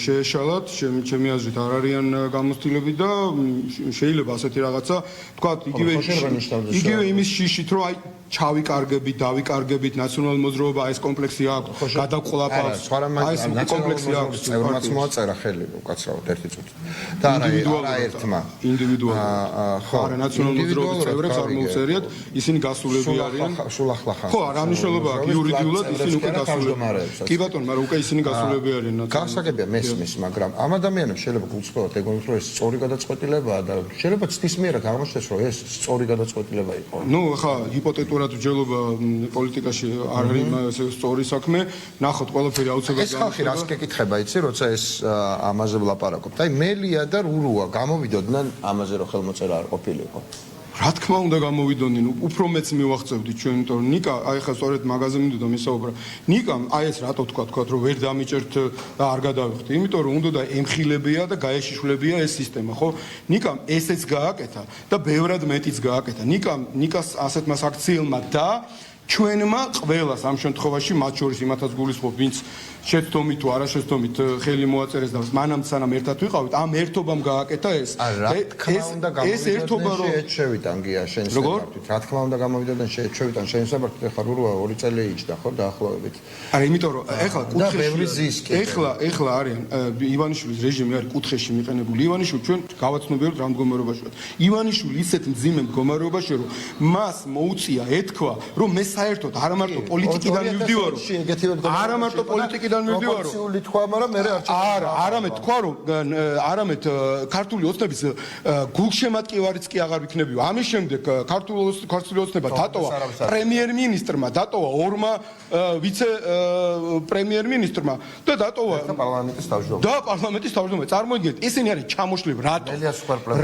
შეეშალათ ჩემი აზრით არ არიან გამოცდილები და შეიძლება ასეთი რაღაცა თქვათ იგივე იმის შიშით რომ აი ჩავიკარგებით დავიკარგებით ნაციონალური მოძრაობა ეს კომპლექსი აქვს გადაყოლაფა აი ეს კომპლექსი აქვს წევრმაც მოაწერა ხელი უკაცრავად ერთი წუთი და არა ერთმა ინდივიდუალურად ხო არა ნაციონალური მოძრაობის წევრებს არ მოუწერიათ ისინი გასულები არიან სულ ახლა ხარ ხო არა მნიშვნელობა აქვს იურიდიულად ისინი უკვე გასულები კი ბატონო მაგრამ უკვე ისინი გასულები არიან გასაგებია მესმის მაგრამ ამ ადამიანებს შეიძლება გულწრფელად ეგონოთ რომ ეს სწორი გადაწყვეტილებაა და შეიძლება ცდის მიერად აღმოჩნდეს რომ ეს სწორი გადაწყვეტილება იყო ნუ ხა ჰიპოთეტურად ვჯელობა პოლიტიკაში არ არის სწორი საქმე ნახოთ ყველაფერი აუცილებლად ეს ხალხი რას გეკითხება იცი როცა ეს ამაზე ვლაპარაკობთ აი მელია და რურუა გამოვიდოდნენ ამაზე რომ ხელმოწერა არ ყოფილიყო რა თქმა უნდა გამოვიდოდნენ უფრო მეც მივახცევდი ჩვენ იმიტომ რომ ნიკა აი ხა სწორედ მაგაზე მინდოდა მისაუბრა ნიკამ აი ეს რატო თქვა რომ ვერ დამიჭერთ და არ გადავიხდი იმიტომ რომ უნდა და ემხილებია და გაეშიშვლებია ეს სისტემა ხო ნიკამ ესეც გააკეთა და ბევრად მეტიც გააკეთა ნიკას ასეთმა საქციელმა და ჩვენმა ყველას ამ შემთხვევაში მათ შორის იმათაც გულისხმობ, ვინც შეცდომით თუ არა შეცდომით ხელი მოაწერეს და მანამ სანამ ერთად ვიყავით, ამ ერთობამ გააკეთა ეს. ეს ერთობა რომ შეეჩევიდან გია შენ საბართით. რა თქმა უნდა გამოვიდოდან შეეჩევიდან შენ საბართით, ეხლა რუა 2 წელი იჯდა ხო დაახლოებით. არა, იმიტომ რომ ეხლა კუთხეში ეხლა არიან ივანიშვილის რეჟიმი არის კუთხეში მიყენებული. ივანიშვილი ჩვენ გავაცნობიერებთ რა მდგომარეობაში ვართ. ივანიშვილი ისეთ მძიმე მდგომარეობაში რომ მას მოუწია ეთქვა რომ მე საერთოდ არა მარტო პოლიტიკიდან მივდივარო. არა მარტო პოლიტიკიდან მივდივარო. პროპორციული თქვა, მაგრამ მე არ არა, არამედ თქვა რომ არამედ ქართული ოცნების გულშემატკივარიც კი აღარ ვიქნებიო. ამის შემდეგ ქართული ოცნება დატოვა პრემიერ-მინისტრმა, დატოვა ორმა ვიცე პრემიერ-მინისტრმა და დატოვა პარლამენტის თავმჯდომარე. და პარლამენტის თავმჯდომარე. წარმოიდგინეთ, ისინი არის ჩამოშლები.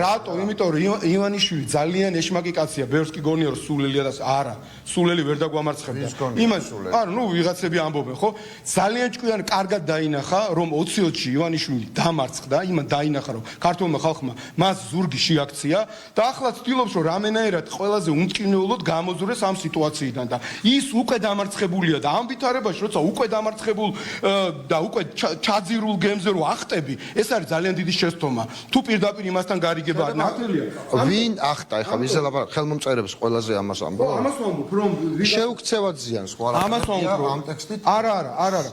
რატო? იმიტომ რომ ივანიშვილი ძალიან ეშმაკი კაცია, ბევრს კი გონია რომ სულელია და არა, სულელი ვერ დაგვამარცხებდა. იმას არა, ნუ ვიღაცები ამბობენ, ხო? ძალიან ჭკვიანი კარგად დაინახა, რომ 20-ში ივანიშვილი დამარცხდა, იმან დაინახა, რომ ქართულმა ხალხმა მას ზურგი შეაქცია და ახლა ცდილობს, რომ რამენაერად ყველაზე უმტკივნეულოდ გამოზრეს ამ სიტუაციიდან და ის უკვე დამარცხებულია და ამ ვითარებაში, როცა უკვე დამარცხებულ და უკვე ჩაძირულ გემზე რო ახტები, ეს არის ძალიან დიდი შეცდომა. თუ პირდაპირ იმასთან გარიგება არ ნათელია. ვინ ახტა ახლა ვიზე ლაპარაკ ხელმომწერებს ყველაზე ამას ამბობ? ამას ვამბობ, რომ შეუქცევად ზიანს ხო არა? ამას ვამბობ, ამ ტექსტით? არა.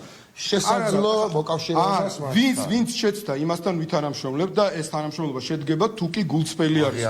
შესაძლო მოკავშირეობას ვინც შეცდა იმასთან ვითანამშრომლებ და ეს თანამშრომლობა შედგება თუ კი გულწრფელი არის.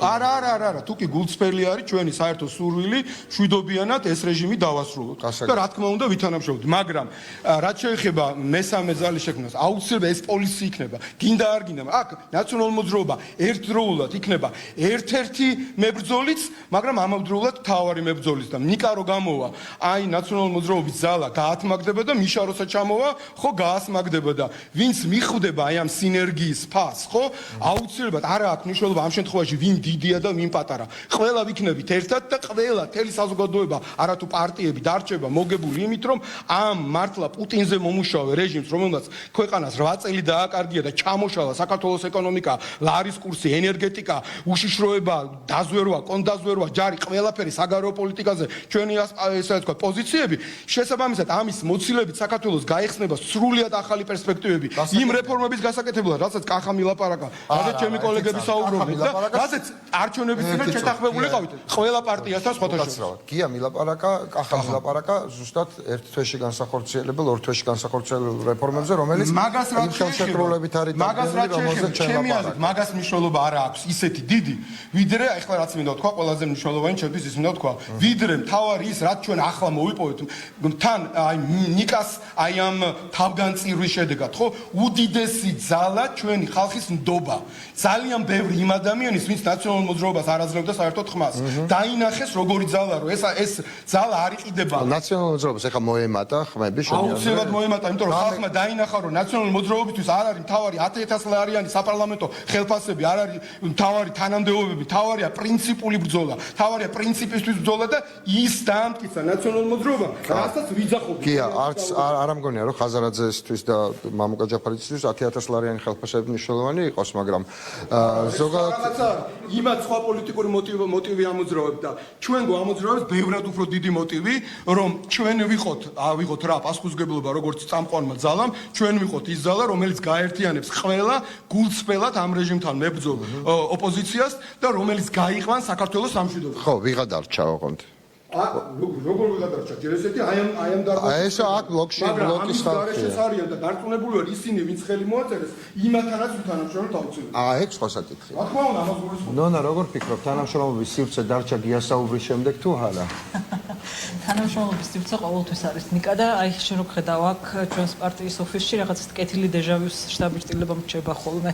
არა, თუ კი გულწრფელი არის ჩვენი საერთო სურვილი შვიდობიანად ეს რეჟიმი დავასრულოთ. და რა თქმა უნდა ვითანამშრომლობთ, მაგრამ რაც შეეხება მესამე ძალის შექმნას, აუცილებლად ეს პოლიცია იქნება. გინდა არ გინდა, აქ ნაციონალური მოძრაობა ერთდროულად იქნება ერთ-ერთი მებრძოლიც, მაგრამ ამავდროულად მთავარი მებრძოლიც და ნიკა რო გამოვა, აი ნაციონალური მოძრაობის ძალა გაათმაგდება და მიშა როცა ჩამოვა, ხო გაასმაგდება და ვინც მიხვდება აი ამ სინერგიის ფასს, ხო? აუცილებლად არა აქვს მნიშვნელობა ამ შემთხვევაში ვინ დიდია და ვინ პატარა. ყველა ვიქნებით ერთად და ყველა თელი საზოგადოება, არათუ პარტიები დარჩება მოგებული იმით, რომ ამ მართლა პუტინზე მომუშავე რეჟიმს, რომელმაც ქვეყანას 8 წელი დააკარგია და ჩამოშალა საქართველოს ეკონომიკა, ლარის კურსი, ენერგეტიკა, უშიშროება, დაზვერვა, კონდაზვერვა, ჯარი, ყველაფერი საგარეო პოლიტიკაზე ჩვენი ესე ვთქვა პოზიციები, შესაბამისად ამის მოცილებით საქართველოს გაიხსნება სრულიად ახალი პერსპექტივები იმ რეფორმების გასაკეთებლად, რასაც კახა მილაპარაკა, რადგან ჩემი კოლეგები საუბრობდნენ და რადგან არჩევნების წინ შეთანხმებული ყავით ყველა პარტიასთან სხვადასხვა. გია მილაპარაკა, კახა მილაპარაკა ზუსტად ერთ თვეში განსახორციელებელ, ორ თვეში განსახორციელებელ რეფორმებზე, რომელიც იმ ხელშეკრულებით არის დადგენილი, რომელზეც ჩემი აზრით მაგას მნიშვნელობა არა აქვს ისეთი დიდი, ვიდრე ახლა რაც მინდა ვთქვა, ყველაზე მნიშვნელოვანი ჩემთვის ის მინდა ვთქვა, ვიდრე მთავარი ის, რაც ჩვენ ახლა მოვიპოვეთ, თან აი ნიკას აი ამ თავგანწირვის შედეგად, ხო? უდიდესი ძალა ჩვენი ხალხის ნდობა. ძალიან ბევრი იმ ადამიანის, ვინც ნაციონალურ მოძრაობას არ აძლევდა საერთოდ ხმას. დაინახეს როგორი ძალა, რომ ეს ძალა არ იყიდება. ნაციონალურ მოძრაობას ახლა მოემატა ხმები შენია. აუცილებლად მოემატა, იმიტომ რომ ხალხმა დაინახა, რომ ნაციონალური მოძრაობისთვის არ არის მთავარი 10,000 ლარიანი საპარლამენტო ხელფასები, არ არის მთავარი თანამდებობები, მთავარია პრინციპული ბრძოლა, მთავარია პრინციპისთვის ბრძოლა და ის დაამტკიცა ნაციონალურ მოძრაობამ, რასაც ვიძახობთ. არც არ ამგონია რომ ხაზარაძესთვის და მამუკა ჯაფარიძისთვის 10,000 ლარიანი ხელფასები მნიშვნელოვანი იყოს, მაგრამ ზოგადად იმათ სხვა პოლიტიკური მოტივი ამოძრავებს და ჩვენ გვამოძრავებს ბევრად უფრო დიდი მოტივი, რომ ჩვენ ვიყოთ რა პასუხისმგებლობა როგორც წამყვანმა ძალამ, ჩვენ ვიყოთ ის ზალა, რომელიც გაერთიანებს ყველა გულწრფელად ამ რეჟიმთან მებრძოლ ოპოზიციას და რომელიც გაიყვანს საქართველოს სამშვიდობო. ხო, ვიღა დარჩა ოღონდ. როგორ ვიღადარჩა? ესეთი აი ამ დარწმუნებული. აი ესა აქ ბლოკში ბლოკის ხალხია. არიან და დარწმუნებული ვარ ისინი, ვინც ხელი მოაწერეს, იმათანაც უთანამშრომლობთ აუცილებლად. ეგ სხვა საკითხია. რა თქმა უნდა, ამას გულისხმობ. ნონა, როგორ ფიქრობ, თანამშრომლობის სივრცე დარჩა გიასაუბრის შემდეგ თუ არა? თანამშრომლობის სივრცე ყოველთვის არის ნიკა და აი შენ რო ხედავ აქ ჩვენს პარტიის ოფისში რაღაც კეთილი დეჟავის შტაბ-ჭრილება მრჩება ხოლმე.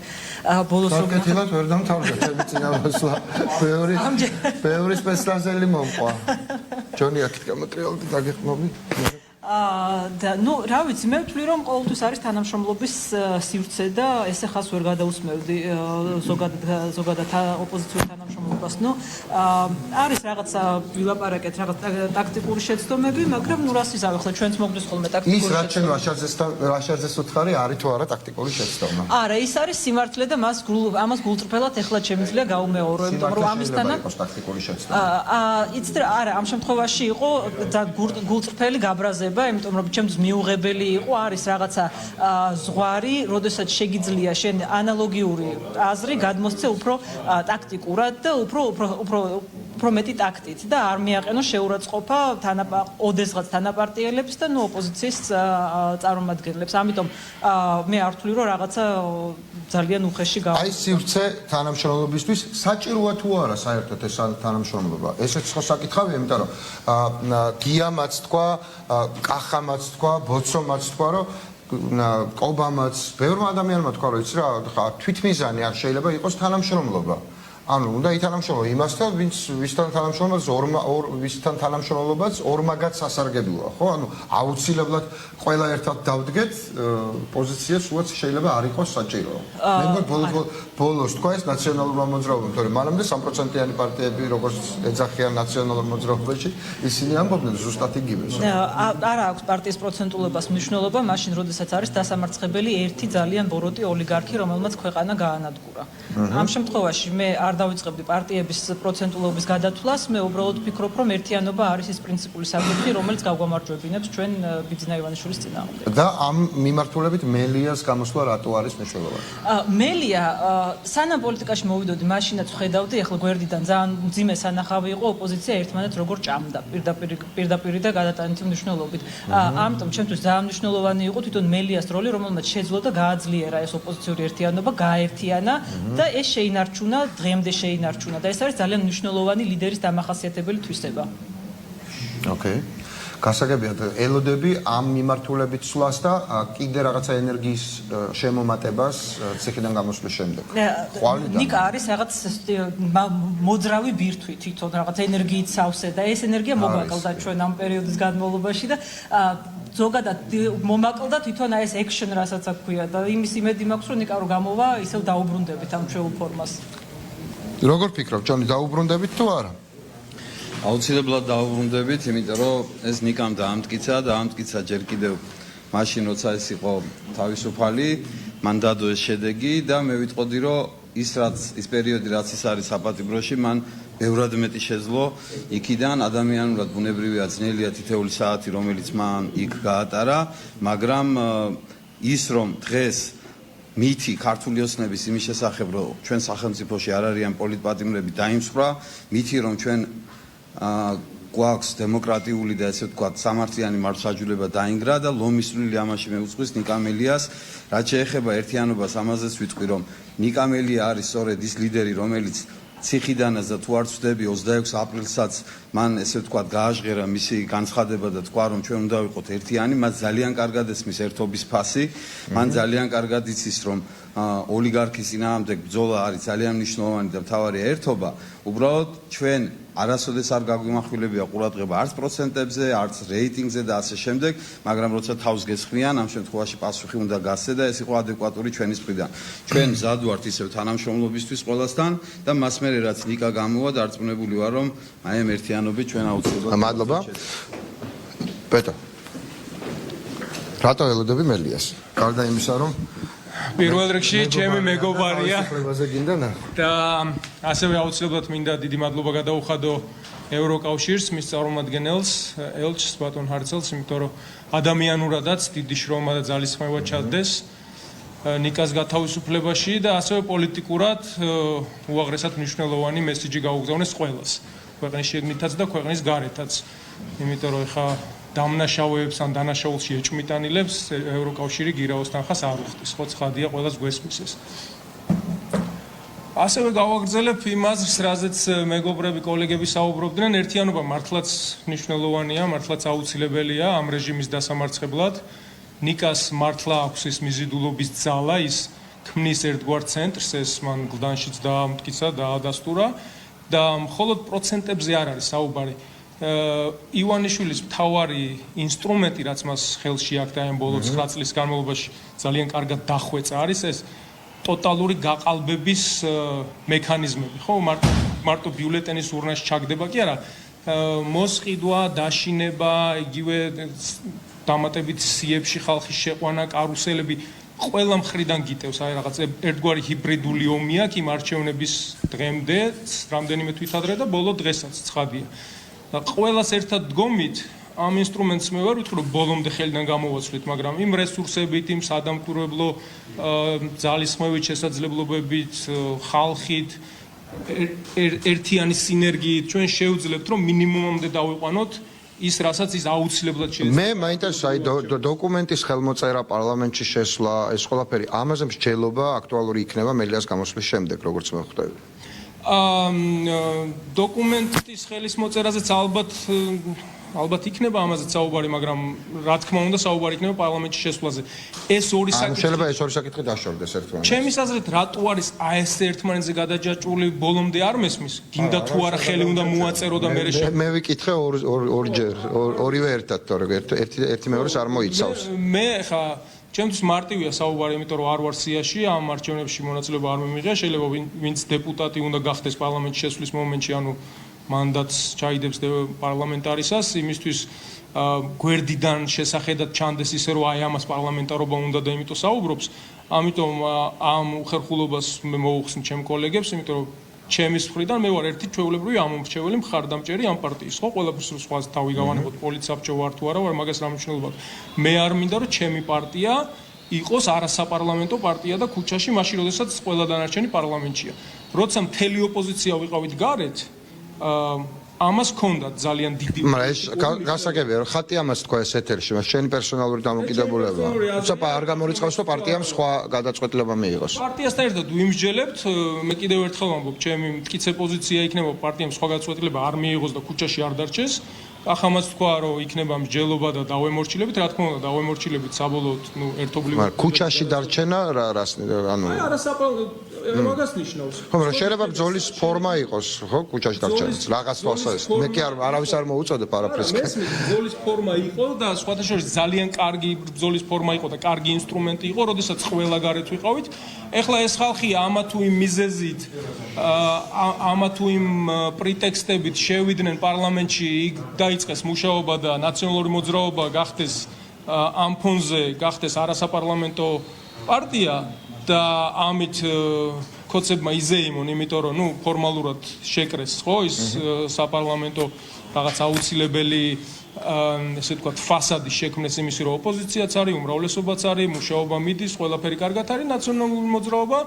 ბოლოს რომ კეთილად ვერ დამთავრდა ჩემი წინამოსვლა. ბევრი სპეცსტაზელი მომყვა. ჯონი აქეთ გამატრიალდი დაგეხმობი. და ნუ რა ვიცი მე ვთვლი რომ ყოველთვის არის თანამშრომლობის სივრცე და ესე ხას ვერ გადაусმევდი ზოგადად ოპოზიციურ თანამშრომლობას ნუ არის რაღაცა ვილაპარაკეთ რაღაც ტაქტიკური შეცდომები მაგრამ ნუ რას იზავი ხლა ჩვენც მოგდის ხოლმე ტაქტიკური ის რაც ჩვენ ვაშაძეს უთხარი არის თუ არა ტაქტიკური შეცდომა არა ის არის სიმართლე და ამას გულწრფელად ეხლა შემიძლია გაუმეორო იმიტომ რომ ამისთანავე ტაქტიკური შეცდომა იცით არა ამ შემთხვევაში იყო და გულწრფელი გაბრაზება იმიტომ რომ ჩემთვის მიუღებელი იყო არის რაღაცა ზღვარი, როდესაც შეგიძლია შენ ანალოგიური აზრი გადმოსცე უფრო ტაქტიკურად და უფრო მეტი ტაქტით და არ მიაყენო შეურაცხყოფა ოდესღაც თანაპარტიელებს და ნუ ოპოზიციის წარმომადგენლებს. ამიტომ მე არ ვთვლი რომ რაღაცა ძალიან უხეში გავა. აი სივრცე თანამშრომლობისთვის საჭიროა თუ არა საერთოდ ეს თანამშრომლობა. ესეც ხო საკითხავია, იმიტომ რომ გიამაც თქვა, კახამაც თქვა, ბოცომაც თქვა, რომ კობამაც, ბევრმა ადამიანმა თქვა, რომ იცი რა, თვითმიზანი არ შეიძლება იყოს თანამშრომლობა. ანუ უნდა ითანამშრომლო იმასთან, ვისთან თანამშრომლობაც ორმაგად სასარგებლოა, ხო? ანუ აუცილებლად ყველა ერთად დავდგეთ პოზიციას, უაც შეიძლება არ იყოს საჭირო. მე მგონი ბოლოს თქვა ეს ნაციონალურმა მოძრაობამ, თორემ მანამდე 3%-იანი პარტიები როგორც ეძახიან ნაციონალურ მოძრაობაში, ისინი ამბობდნენ ზუსტად იგივე. არა აქვს პარტიის პროცენტულობას მნიშვნელობა, მაშინ როდესაც არის დასამარცხებელი ერთი ძალიან ბოროტი ოლიგარქი, რომელმაც ქვეყანა გაანადგურა. ამ შემთხვევაში მე არ დავიწყებდი პარტიების პროცენტულობის გადათვლას, მე უბრალოდ ვფიქრობ, რომ ერთიანობა არის ის პრინციპული საკითხი, რომელიც გავგვამარჯვებინებს ჩვენ ბიძინა ივანიშვილის წინააღმდეგ. და ამ მიმართულებით მელიას გამოსვლა რატო არის მნიშვნელოვანი? მელია სანამ პოლიტიკაში მოვიდოდი, მაშინაც ხედავდი, ახლა გვერდიდან ძალიან მძიმე სანახავი იყო ოპოზიცია ერთმანეთს როგორ ჭამდა პირდაპირი და გადატანითი მნიშვნელობით. ამიტომ ჩემთვის ძალიან მნიშვნელოვანი იყო თვითონ მელიას როლი, რომელმაც შეძლო და გააძლიერა ეს ოპოზიციური ერთიანობა, გააერთიანა და ეს შეინარჩუნა დღემდე შეინარჩუნა და ეს არის ძალიან მნიშვნელოვანი ლიდერის დამახასიათებელი თვისება. ოკეი. გასაგებია ელოდები ამ მიმართულებით სვლას და კიდე რაღაცა ენერგიის შემომატებას ციხიდან გამოსვლის შემდეგ. ნიკა არის რაღაც მოძრავი ბირთვი თვითონ რაღაც ენერგიით სავსე და ეს ენერგია მომაკლდა ჩვენ ამ პერიოდის განმავლობაში და ზოგადად მომაკლდა თვითონ ეს action რასაც აქვია და იმის იმედი მაქვს რომ ნიკა რომ გამოვა ისევ დაუბრუნდებით ამ ჩვეულ ფორმას. როგორ ფიქრობ, ჯონი, დაუბრუნდებით თუ არა? აუცილებლად დაუბრუნდებით, იმიტომ რომ ეს ნიკამ დაამტკიცა ჯერ კიდევ მაშინ როცა ეს იყო თავისუფალი, მან დადო ეს შედეგი და მე ვიტყოდი რომ ის პერიოდი რაც ის არის საპატიმროში, მან ბევრად მეტი შეძლო იქიდან ადამიანურად ბუნებრივია ძნელია თითეული საათი რომელიც მან იქ გაატარა, მაგრამ ის რომ დღეს მითი ქართული ოცნების იმის შესახებ რომ ჩვენ სახელმწიფოში არ არიან პოლიტპატიმრები დაიმსხვრა, მითი რომ ჩვენ გვაქვს დემოკრატიული და ესე ვთქვათ სამართლიანი მართლმსაჯულება დაინგრა და ლომისრული ამაში მე უძღვის ნიკა მელიას, რაც შეეხება ერთიანობას ამაზეც ვიტყვი რომ ნიკა მელია არის სწორედ ის ლიდერი რომელიც ციხიდანაც და თუ არ ვცდები 26 აპრილსაც მან ესე ვთქვათ გააჟღერა მისი განცხადება და თქვა რომ ჩვენ უნდა ვიყოთ ერთიანი, მას ძალიან კარგად ესმის ერთობის ფასი, მან ძალიან კარგად იცის რომ ოლიგარქის წინააღმდეგ ბრძოლა არის ძალიან მნიშვნელოვანი და მთავარია ერთობა. უბრალოდ ჩვენ არასოდეს არ გაგვიმახვილებია ყურადღება არც პროცენტებზე, არც რეიტინგზე და ასე შემდეგ, მაგრამ როცა თავს გესხმიან, ამ შემთხვევაში პასუხი უნდა გასცე და ეს იყო ადეკვატური ჩვენის მხრიდან. ჩვენ მზად ვართ ისევ თანამშრომლობისთვის ყველასთან და მას მერე რაც ნიკა გამოვა, დარწმუნებული ვარ რომ აი ამ ერთიანობით ჩვენ აუცილებლად. მადლობა. პეტრო. რატო ელოდები მელიას? გარდა იმისა რომ პირველ რიგში ჩემი მეგობარია და ასევე აუცილებლად მინდა დიდი მადლობა გადაუხადო ევროკავშირს, მის წარმომადგენელს, ელჩს ბატონ ჰარცელს, იმიტომ რომ ადამიანურადაც დიდი შრომა და ძალისხმევა ჩადდეს ნიკას გათავისუფლებაში და ასევე პოლიტიკურად უაღრესად მნიშვნელოვანი მესიჯი გაუგზავნეს ყველას, ქვეყნის შიგნითაც და ქვეყნის გარეთაც. იმიტომ რომ ეხა დამნაშავეებს ან დანაშაულში ეჭმიტანილებს ევროკავშირი გირაოსთან ხას არ უხდის, ხო ცხადია ყველას გვესმის ეს. ასევე გავაგრძელებ იმ აზრს, რაზეც მეგობრები, კოლეგები საუბრობდნენ, ერთიანობა მართლაც მნიშვნელოვანია, მართლაც აუცილებელია ამ რეჟიმის დასამარცხებლად. ნიკას მართლა აქვს ის მიზიდულობის ძალა, ის ქმნის ერთგვარ ცენტრს, ეს მან გლდანშიც დაამტკიცა, დაადასტურა და მხოლოდ პროცენტებზე არ არის საუბარი. ივანიშვილის მთავარი ინსტრუმენტი, რაც მას ხელში აქვს და ამ ბოლო 9 წლის განმავლობაში ძალიან კარგად დახვეწა არის ეს ტოტალური გაყალბების მექანიზმები, ხო? მარტო ბიულეტენის ურნაში ჩაგდება კი არა, მოსყიდვა, დაშინება, იგივე დამატებით სიებში ხალხის შეყვანა, კარუსელები ყველა მხრიდან გიტევს, აი რაღაც ერთგვარი ჰიბრიდული ომი აქვს იმ არჩევნების დღემდე, რამდენიმე თვით ადრე და ბოლო დღესაც ცხადია. და ყველას ერთად დგომით ამ ინსტრუმენტს მე ვარ ვიტყვი, რომ ბოლომდე ხელიდან გამოვაცვლით, მაგრამ იმ რესურსებით, იმ სადამკვირვებლო ძალისხმევით, შესაძლებლობებით, ხალხით, ერთიანი სინერგიით ჩვენ შევძლებთ, რომ მინიმუმამდე დავიყვანოთ ის, რასაც ის აუცილებლად შეიძლება. მე მაინტერესებს აი დოკუმენტის ხელმოწერა, პარლამენტში შესვლა, ეს ყველაფერი ამაზე მსჯელობა აქტუალური იქნება მელიას გამოსვლის შემდეგ, როგორც მე ხვდები. დოკუმენტის ხელის მოწერაზეც ალბათ იქნება ამაზეც საუბარი, მაგრამ რა თქმა უნდა საუბარი იქნება პარლამენტში შესვლაზე. ეს ორი საკითხი შეიძლება ეს ორი საკითხი დაშორდეს ერთმანეთს. ჩემის აზრით, რატო არის ეს ერთმანეთზე გადაჯაჭვული ბოლომდე არ მესმის? გინდა თუ არა ხელი უნდა მოაწერო და მე მე ვიკითხე ორჯერ, ორივე ერთად, თორე ერთი მეორეს არ მოიცავს. მე ხა ჩემთვის მარტივია საუბარი, იმიტომ რომ არ ვარ სიაში, ამ არჩევნებში მონაწილეობა არ მიმიღია, შეიძლება ვინც დეპუტატი უნდა გახდეს პარლამენტში შესვლის მომენტში, ანუ მანდატს ჩაიდებს პარლამენტარისას, იმისთვის გვერდიდან შესახედად ჩანდეს ისე, რომ აი ამას პარლამენტარობა უნდა და იმიტომ საუბრობს, ამიტომ ამ უხერხულობას მე მოუხსნი ჩემ კოლეგებს, იმიტომ რომ ჩემის მხრიდან მე ვარ ერთი ჩვეულებრივი ამომრჩეველი მხარდამჭერი ამ პარტიის, ხო, ყველაფერს სხვა თავი გავანებოთ, პოლიტსაბჭო ვარ თუ არა ვარ, მაგას რა მნიშვნელობა აქვს. მე არ მინდა რომ ჩემი პარტია იყოს არასაპარლამენტო პარტია და ქუჩაში, მაშინ როდესაც ყველა დანარჩენი პარლამენტშია. როცა მთელი ოპოზიცია ვიყავით გარეთ, ამას ჰქონდათ ძალიან დიდი. მაგრამ ეს გასაგებია, რომ ხატი ამას თქვა ეს ეთერში, მას შენი პერსონალური დამოკიდებულება. თუმცა არ გამორიცხავს, რომ პარტიამ სხვა გადაწყვეტილება მიიღოს. პარტიასთან ერთად ვიმსჯელებთ, მე კიდევ ერთხელ ვამბობ, ჩემი მტკიცე პოზიცია იქნება, პარტიამ სხვა გადაწყვეტილება არ მიიღოს და ქუჩაში არ დარჩეს. ახამაც თქვა, რომ იქნება მსჯელობა და დავემორჩილებით, რა თქმა უნდა, დავემორჩილებით საბოლოოდ, ერთობლივად. მაგრამ ქუჩაში დარჩენა რას, ანუ მაგას ნიშნავს. ხო, მაგრამ შეიძლება ბრძოლის ფორმა იყოს, ხო, ქუჩაში დარჩენაც, რაღაც თვალსაზრისით. მე კი არავის არ მოუწოდებ არაფერს. მესმის, ბრძოლის ფორმა იყო და სხვათა შორის ძალიან კარგი ბრძოლის ფორმა იყო და კარგი ინსტრუმენტი იყო, როდესაც ყველა გარეთ ვიყავით. ეხლა ეს ხალხი ამა თუ იმ მიზეზით, ამა თუ იმ პრეტექსტებით შევიდნენ პარლამენტში, იქ დაიწყეს მუშაობა და ნაციონალური მოძრაობა გახდეს ამ ფონზე, გახდეს არასაპარლამენტო პარტია და ამით კოცებმა იზეიმონ, იმიტომ რომ ფორმალურად შეკრეს, ხო, ის საპარლამენტო რაღაც აუცილებელი ესე ვთქვათ, ფასადი შექმნეს იმისი, რომ ოპოზიციაც არის, უმრავლესობაც არის, მუშაობა მიდის, ყველაფერი კარგად არის, ნაციონალური მოძრაობა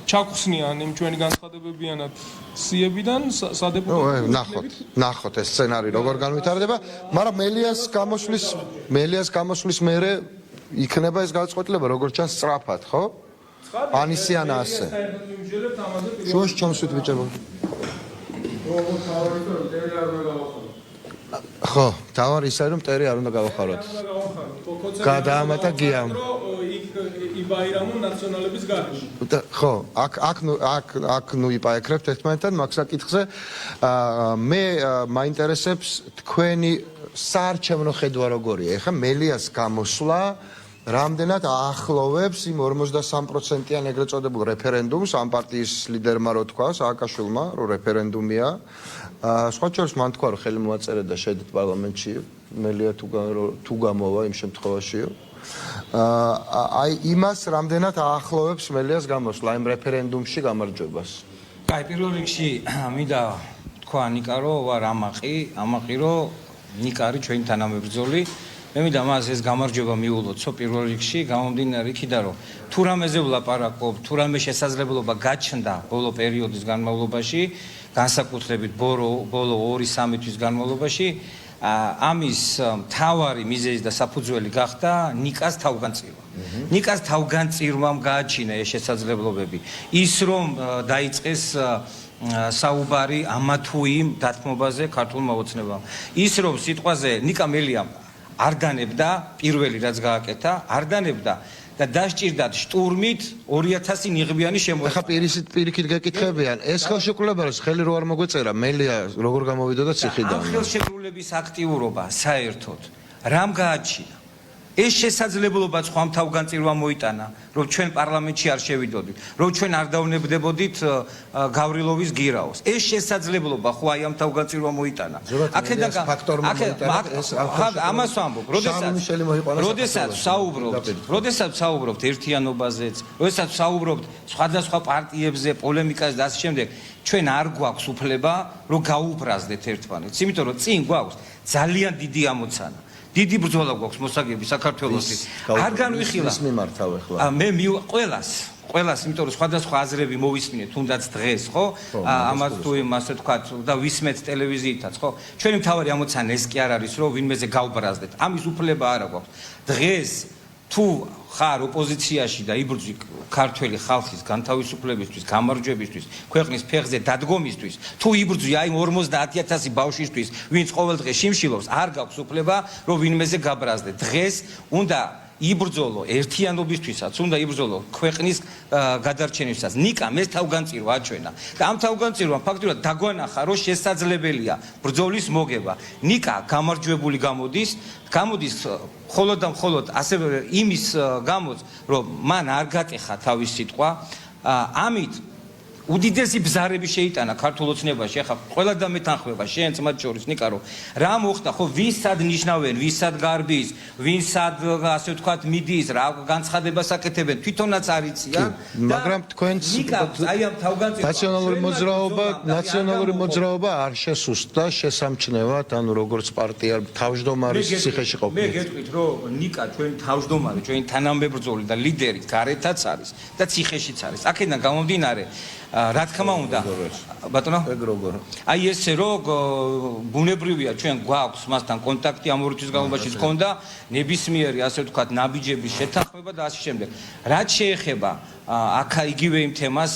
ჩაგხსნიან იმ ჩვენი განცხადებებიანად სიებიდან სადეპუტატო. ნახოთ ეს სცენარი როგორ განვითარდება, მაგრამ მელიას გამოსვლის მერე იქნება ეს გადაწყვეტილება, როგორც ჩანს სწრაფად, ხო? ანისიან ასე. შუაში ჩამოსვით ბიჭებო. ხო, თავარი ისაა რომ მტერი არ უნდა გავახაროთ. გადაამატა გიამ. იბაირამო ნაციონალების გარეშე. ხო, აქ ნუ იპაექრებთ ერთმანეთთან მაგ საკითხზე. მე მაინტერესებს თქვენი საარჩევნო ხედვა როგორია. ეხლა მელიას გამოსვლა რამდენად აახლოვებს იმ 43%-იან ეგრეთ წოდებულ რეფერენდუმს ამ პარტიის ლიდერმა რო თქვა, სააკაშვილმა, რომ რეფერენდუმია. სხვა შორის მან თქვა, რომ ხელი მოაწერე და შედით პარლამენტში, მელია თუ გამოვა იმ შემთხვევაშიო. აი იმას რამდენად აახლოვებს მელიას გამოსვლა იმ რეფერენდუმში გამარჯვებას. აი პირველ რიგში მინდა თქვა ნიკა რომ ვარ ამაყი რომ ნიკა არის ჩვენი თანამებრძოლი. მე მინდა მას ეს გამარჯვება მიულოცო პირველ რიგში, გამომდინარე იქიდან რომ თუ რამეზე ვლაპარაკობ, თუ რამე შესაძლებლობა გაჩნდა ბოლო პერიოდის განმავლობაში, განსაკუთრებით ბოლო 2-3 თვის განმავლობაში, ამის მთავარი მიზეზი და საფუძველი გახდა ნიკას თავგანწირვა. ნიკას თავგანწირვამ გააჩინა ეს შესაძლებლობები. ის რომ დაიწყეს საუბარი ამა თუ იმ დათმობაზე ქართულმა ოცნებამ. ის რომ სიტყვაზე ნიკა მელიამ არ განებდა პირველი რაც გააკეთა, არ განებდა და დასჭირდათ შტურმით 2000 ნიღბიანი შემოეწყო. ახლა პირიქით გეკითხებიან, ეს ხელშეკრულებას ხელი რო არ მოგვეწერა, მელია როგორ გამოვიდოდა ციხიდან. ამ ხელშეკრულების აქტიურობა საერთოდ რამ გააჩინა? ეს შესაძლებლობა სხვა თავგანწირვა მოიტანა, რომ ჩვენ პარლამენტში არ შევიდოდით, რომ ჩვენ არ დავნებდებოდით გავრილოვის გირაოს. ეს შესაძლებლობა ხო აი ამ თავგანწირვა მოიტანა. აქედან ამას ვამბობ, როდესაც საუბრობთ ერთიანობაზეც, როდესაც საუბრობთ სხვადასხვა პარტიებზე, პოლემიკაზე და ასე შემდეგ, ჩვენ არ გვაქვს უფლება, რომ გაუბრაზდეთ ერთმანეთს, იმიტომ რომ წინ გვაქვს ძალიან დიდი ამოცანა. დიდი ბრძოლა გვაქვს მოსაგები საქართველოსი. არ განვიხილა. ის მიმართავ ახლა. მე ყველას, იმიტომ რომ სხვადასხვა აზრები მოვისმინეთ, თუნდაც დღეს, ხო? ამას თუ ასე თქვა და ვისმენთ ტელევიზიითაც, ხო? ჩვენი მთავარი ამოცანა ეს კი არ არის, რომ ვინმეზე გავბრაზდეთ. ამის უფლება არ აქვს. დღეს თუ ხარ ოპოზიციაში და იბრძვი ქართველი ხალხის განთავისუფლებისთვის, გამარჯვებისთვის, ქვეყნის ფეხზე დადგომისთვის, თუ იბრძვი აი 50000 ბავშვისთვის, ვინც ყოველდღე შიმშილობს, არ გაქვს უფლება, რომ ვინმეზე გაბრაზდეთ. დღეს უნდა იბრძოლო ერთიანობისთვისაც, უნდა იბრძოლო ქვეყნის გადარჩენისთვისაც. ნიკამ ეს თავგანწირვა აჩვენა და ამ თავგანწირვამ ფაქტურად დაგვანახა, რომ შესაძლებელია ბრძოლის მოგება. ნიკა გამარჯვებული გამოდის მხოლოდ და მხოლოდ ასევე იმის გამოც, რომ მან არ გატეხა თავის სიტყვა, ამით უდიდესი ბზარები შეიტანა ქართულ ოცნებაში. ახლა ყველა და მეთანხმება შენც მათ შორის ნიკა, რომ რა მოხდა, ხო ვისად ნიშნავენ, ვისად გარბის, ვისად ასე ვთქვათ მიდის, რა განცხადებას აკეთებენ, თვითონაც არ იციან. მაგრამ თქვენც ნაციონალური მოძრაობა არ შესუსტდა შესამჩნევად, ანუ როგორც პარტია თავმჯდომარის ციხეში ყოფნა. მე გეტყვით, რომ ნიკა ჩვენი თავმჯდომარე, ჩვენი თანამებრძოლი და ლიდერი გარეთაც არის და ციხეშიც არის. აქედან გამომდინარე რა თქმა უნდა ბატონო აი ესე რომ ბუნებრივია ჩვენ გვაქვს მასთან კონტაქტი ამ ორი თვის განმავლობაში ჰქონდა ნებისმიერი ასე ვთქვათ ნაბიჯების შეთანხმება და ასე შემდეგ რაც შეეხება აქა იგივე იმ თემას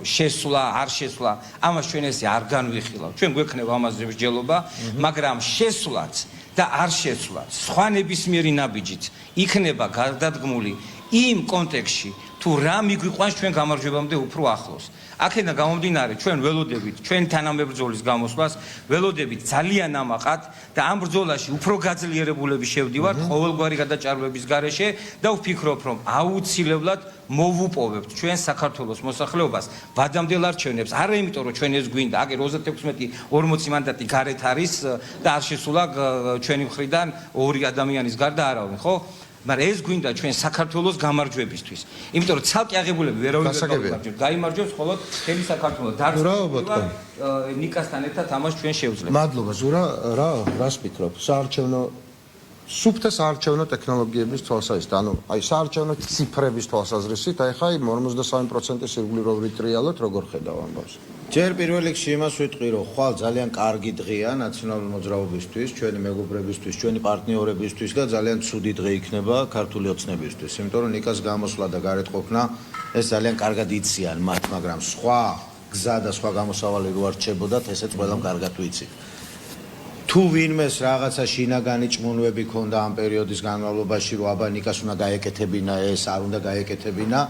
შესვლა არ შესვლა ამას ჩვენ ესე არ განვიხილავთ ჩვენ გვექნება ამაზე მსჯელობა მაგრამ შესვლაც და არ შესვლაც სხვა ნებისმიერი ნაბიჯით იქნება გადადგმული იმ კონტექსტში თუ რა მიგვიყვანს ჩვენ გამარჯვებამდე უფრო ახლოს აქედან გამომდინარე ჩვენ ველოდებით ჩვენ თანამებრძოლის გამოსვლას ველოდებით ძალიან ამაყად და ამ ბრძოლაში უფრო გაძლიერებულები შევდივართ ყოველგვარი გადაჭარბების გარეშე და ვფიქრობ რომ აუცილებლად მოვუპოვებთ ჩვენ საქართველოს მოსახლეობას ვადამდელ არჩევნებს არა იმიტომ რომ ჩვენ ეს გვინდა აგერ 36-40 მანდატი გარეთ არის და არ შესულა ჩვენი მხრიდან ორი ადამიანის გარდა არავინ ხო მაგრამ ეს გვინდა ჩვენ საქართველოს გამარჯვებისთვის. იმიტომ რომ ცალკე აღებულები ვერავინ ვერ გამარჯვებს. გაიმარჯვებს მხოლოდ მთელი საქართველო. ნიკასთან ერთად ამას ჩვენ შევძლებთ. მადლობა ზურა, რას ფიქრობ? საარჩევნო სუფთა საარჩევნო ტექნოლოგიების თვალსაზრისით, ანუ აი საარჩევნო ციფრების თვალსაზრისით, აი ხა 53% სირგულიროვრი ტრიალოთ როგორ ხედავ ამბავს? ჯერ პირველ რიგში იმას ვიტყვი, რომ ხვალ ძალიან კარგი დღეა ნაციონალური მოძრაობისთვის, ჩვენი მეგობრებისთვის, ჩვენი პარტნიორებისთვის და ძალიან ცუდი დღე იქნება ქართული ოცნებისთვის, იმიტომ რომ ნიკას გამოსვლა და გარეთ ყოფნა ეს ძალიან კარგად იციან მათ, მაგრამ სხვა გზა და სხვა გამოსავალი რო არ რჩებოდათ, ესეც ყველამ კარგად ვიცით. თუ ვინმეს რაღაცა შინაგანი ჭმუნვები ქონდა ამ პერიოდის განმავლობაში, რომ აბა ნიკას უნდა გაეკეთებინა ეს, არ უნდა გაეკეთებინა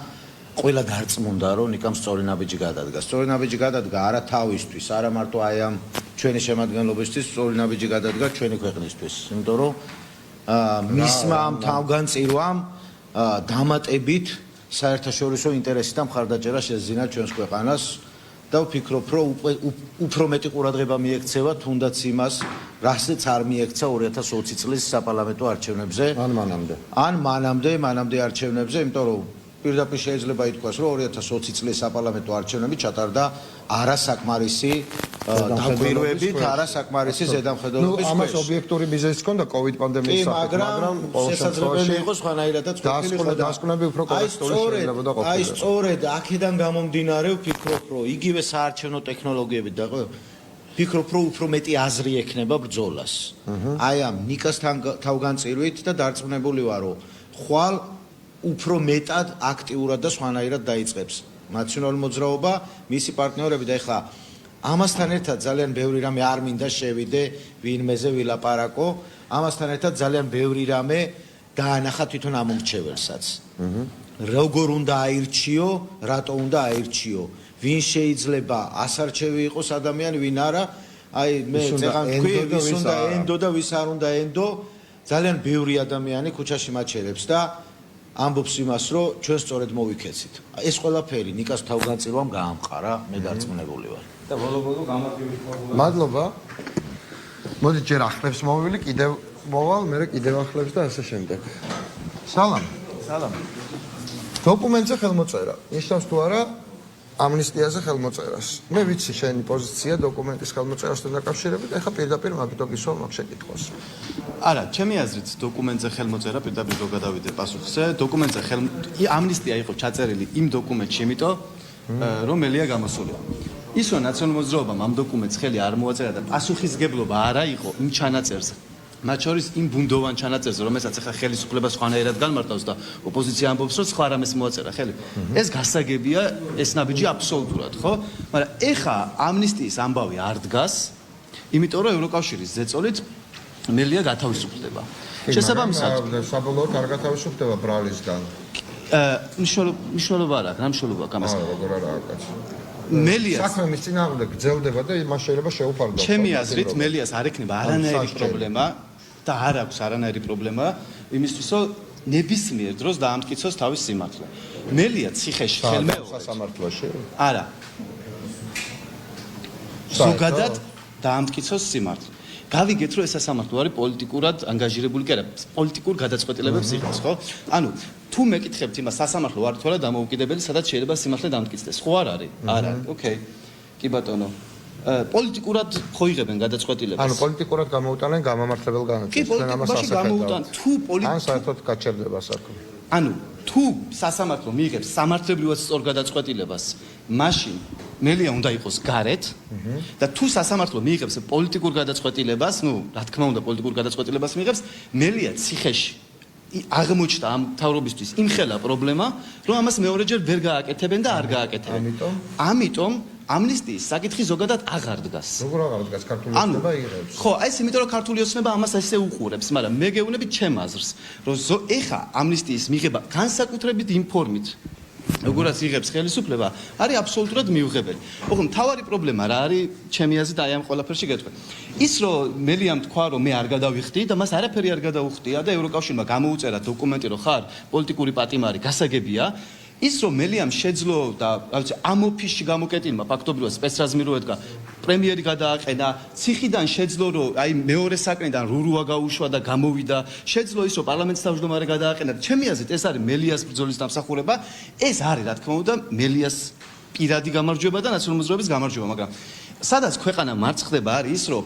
ყველა დარწმუნდა რომ ნიკამ სწორი ნაბიჯი გადადგა. სწორი ნაბიჯი გადადგა არა თავისთვის, არა მარტო აი ამ ჩვენი შემადგენლობისთვის, სწორი ნაბიჯი გადადგა ჩვენი ქვეყნისთვის. იმიტომ რომ მისმა ამ თავგანწირვამ დამატებით საერთაშორისო ინტერესი და მხარდაჭერა შეძინა ჩვენს ქვეყანას და ვფიქრობ რომ უფრო მეტი ყურადღება მიექცევა თუნდაც იმას, რასაც არ მიექცა 2020 წლის საპარლამენტო არჩევნებზე. ან მანამდე არჩევნებზე, იმიტომ რომ პირდაპირ შეიძლება ითქვას, რომ 2020 წლის საპარლამენტო არჩევნები ჩატარდა არასაკმარისი დაკვირვებით, არასაკმარისი ზედამხედველობის ქვეშ. ამას ობიექტური მიზეზი ჰქონდა COVID პანდემიის საფრთხე, მაგრამ შესაძლებელი იყო სხვანაირადაც დასკვნები უფრო კორექტული შეიძლება ყოფილიყო. აი სწორედ აქედან გამომდინარე ვფიქრობ, რომ იგივე საარჩევნო ტექნოლოგიებით ვფიქრობ, რომ უფრო მეტი აზრი ექნება ბრძოლას. აი ამ ნიკას თავგანწირვით და დარწმუნებული ვარ, რომ ხვალ უფრო მეტად აქტიურად და სხვანაირად დაიწყებს ნაციონალური მოძრაობა, მისი პარტნიორები და ეხლა ამასთან ერთად ძალიან ბევრი რამე არ მინდა შევიდე ვინმეზე ვილაპარაკო, ამასთან ერთად ძალიან ბევრი რამე დაანახა თვითონ ამომრჩეველსაც. როგორ უნდა აირჩიო, რატო უნდა აირჩიო, ვინ შეიძლება ასარჩევი იყოს ადამიანი, ვინ არა. აი მე წეგან თქვი, ვის უნდა ენდო და ვის არ უნდა ენდო. ძალიან ბევრი ადამიანი ქუჩაში მაჩერებს და ამბობს იმას, რომ ჩვენ სწორედ მოვიქეცით. ეს ყველაფერი ნიკას თავგანწირვამ გაამყარა, მე დარწმუნებული ვარ. და ბოლო-ბოლო გამარჯვებული формულა. მადლობა. მოდი ჯერ ახლებს მოვილი, კიდევ მოვალ, მე კიდევ ახლებს და ასე შემდეგ. სალამ. სალამ. დოკუმენტზე ხელმოწერა. ნიშნავს თუ არა ამნისტიაზე ხელმოწერას. მე ვიცი შენი პოზიცია დოკუმენტის ხელმოწერასთან დაკავშირებით, ეხლა პირდაპირ მაგითო გისვამ მაგ შეკითხვას. არა, ჩემი აზრით დოკუმენტზე ხელმოწერა პირდაპირ რო გადავიდე პასუხზე, დოკუმენტზე ამნისტია იყო ჩაწერილი იმ დოკუმენტში, იმიტომ რომ მელია გამოსულია. ის რომ ნაციონალურ მოძრაობამ ამ დოკუმენტს ხელი არ მოაწერა და პასუხისგებლობა არა იყო იმ ჩანაწერზე. მათ შორის იმ ბუნდოვან ჩანაწერზე, რომელსაც ახლა ხელისუფლება სხვანაირად განმარტავს და ოპოზიცია ამბობს, რომ სხვა რამეს მოაწერა ხელი. ეს გასაგებია, ეს ნაბიჯი აბსოლუტურად, ხო? მაგრამ ეხა ამნისტიის ამბავი არ დგას, იმიტომ რომ ევროკავშირის ზეწოლით მელია გათავისუფლდება. შესაბამისად, საბოლოოდ არ გათავისუფლდება ბრალისგან. მნიშვნელობა არ აქვს, რა მნიშვნელობა აქვს ამას? როგორ არა კაცო. მელიას საქმე მის წინააღმდეგ გრძელდება და მას შეიძლება შეუფარდოს. ჩემი აზრით მელიას არ ექნება არანაირი პრობლემა და არ აქვს არანაირი პრობლემა იმისთვის რომ ნებისმიერ დროს დაამტკიცოს თავის სიმართლე. მელია ციხეში ხელმეორედ სასამართლოში? არა. ზოგადად დაამტკიცოს სიმართლე. გავიგეთ რომ ეს სასამართლო არის პოლიტიკურად ანგაჟირებული კი არა, პოლიტიკურ გადაწყვეტილებებს იღებს, ხო? ანუ თუ მეკითხებთ იმას სასამართლო არ თუ არა დამოუკიდებელი, სადაც შეიძლება სიმართლე დამტკიცდეს. ხო არ არის? არა. ოკეი. კი ბატონო. პოლიტიკურად ხო იღებენ გადაწყვეტილებას. ანუ პოლიტიკურად გამოუტანენ გამამართლებელ განაცხადს. კი, პოლიტიკურად გამოუტან. თუ ან საერთოდ გაჩერდება საქმე. ანუ თუ სასამართლო მიიღებს სამართლებრივად სწორ გადაწყვეტილებას, მაშინ მელია უნდა იყოს გარეთ და თუ სასამართლო მიიღებს პოლიტიკურ გადაწყვეტილებას, ну, რა თქმა უნდა, პოლიტიკურ გადაწყვეტილებას მიიღებს, მელია ციხეში აღმოჩნდა ამ თავრობისთვის იმხელა პრობლემა, რომ ამას მეორეჯერ ვერ გააკეთებენ და არ გააკეთებენ. ამიტომ ამნისტიის საკითხი ზოგადად აღარ დგას. როგორ აღარ დგას? ქართული ოცნება იღებს. ხო, აი ეს იმიტომ რომ ქართული ოცნება ამას ასე უყურებს, მაგრამ მე გეუბნები ჩემ აზრს, რომ ეხა ამნისტიის მიღება განსაკუთრებით იმ ფორმით როგორაც იღებს ხელისუფლება, არის აბსოლუტურად მიუღებელი. ოღონდ მთავარი პრობლემა რა არის ჩემი აზრით აი ამ ყველაფერში გეტყვი. ის რომ მელიამ თქვა რომ მე არ გადავიხდი და მას არაფერი არ გადაუხდია და ევროკავშირმა გამოუწერა დოკუმენტი რომ ხარ პოლიტიკური პატიმარი, გასაგებია. ის რომ მელიამ შეძლო და რა ვიცი ამ ოფისში გამოკეტილმა ფაქტობრივად სპეცრაზმი რო ედგა პრემიერი გადააყენა ციხიდან შეძლო რომ აი მეორე საკნიდან რურუა გაუშვა და გამოვიდა შეძლო ის რომ პარლამენტის თავმჯდომარე გადააყენა ჩემი აზრით ეს არის მელიას ბრძოლის დამსახურება ეს არის რა თქმა უნდა მელიას პირადი გამარჯვება და ნაციონალური მოძრაობის გამარჯვება მაგრამ სადაც ქვეყანა მარცხდება არის ის რომ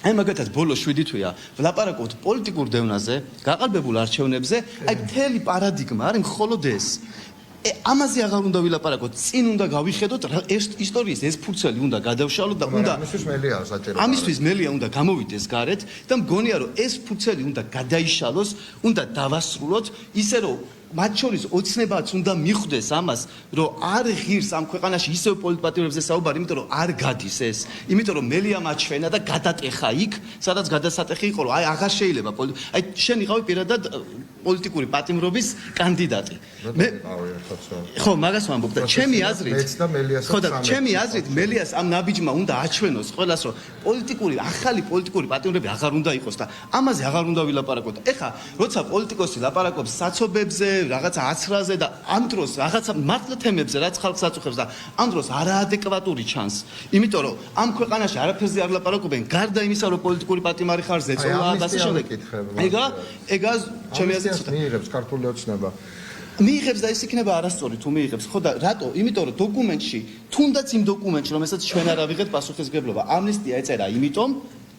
აი მაგათაც ბოლო 7 თვეა ვლაპარაკობთ პოლიტიკურ დევნაზე გაყალბებულ არჩევნებზე აი მთელი პარადიგმა არის მხოლოდ ეს ამაზე აღარ უნდა ვილაპარაკოთ, წინ უნდა გავიხედოთ ისტორიის ეს ფურცელი უნდა გადავშალოთ და უნდა ამისთვის მელია უნდა გამოვიდეს გარეთ და მგონია რომ ეს ფურცელი უნდა გადაიშალოს, უნდა დავასრულოთ, ისე რომ მათ შორის ოცნებაც უნდა მიხვდეს ამას, რომ არ ღირს ამ ქვეყანაში ისევ პოლიტპატიმრებზე საუბარი, იმიტომ რომ არ გადის ეს. იმიტომ რომ მელია მაჩვენა და გადატეხა იქ, სადაც გადასატეხი იყო, რომ აი აღარ შეიძლება აი შენ იყავი პირადად პოლიტიკური პატიმრობის კანდიდატი. მე ხო, მაგას ვამბობ და ჩემი აზრით ხო და ჩემი აზრით მელიას ამ ნაბიჯმა უნდა აჩვენოს ყველას, რომ ახალი პოლიტიკური პატიმრები აღარ უნდა იყოს და ამაზე აღარ უნდა ვილაპარაკოთ. ეხა როცა პოლიტიკოსი ლაპარაკობს საცობებზე რაღაცა აცრაზე და ამ დროს რაღაცა მართლა თემებზე რაც ხალხს აწუხებს და ამ დროს არაადეკვატური ჩანს. იმიტომ რომ ამ ქვეყანაში არაფერზე არ ლაპარაკობენ გარდა იმისა რომ პოლიტიკური პატიმარი ხარ ზეწოლა და ასე შემდეგ. ეგა ჩემი აზრით მიიღებს ქართული ოცნება. მიიღებს და ეს იქნება არასწორი თუ მიიღებს. ხო და რატო? იმიტომ რომ დოკუმენტში, თუნდაც იმ დოკუმენტში, რომელსაც ჩვენ არ ავიღეთ პასუხისგებლობა, ამნისტია ეწერა, იმიტომ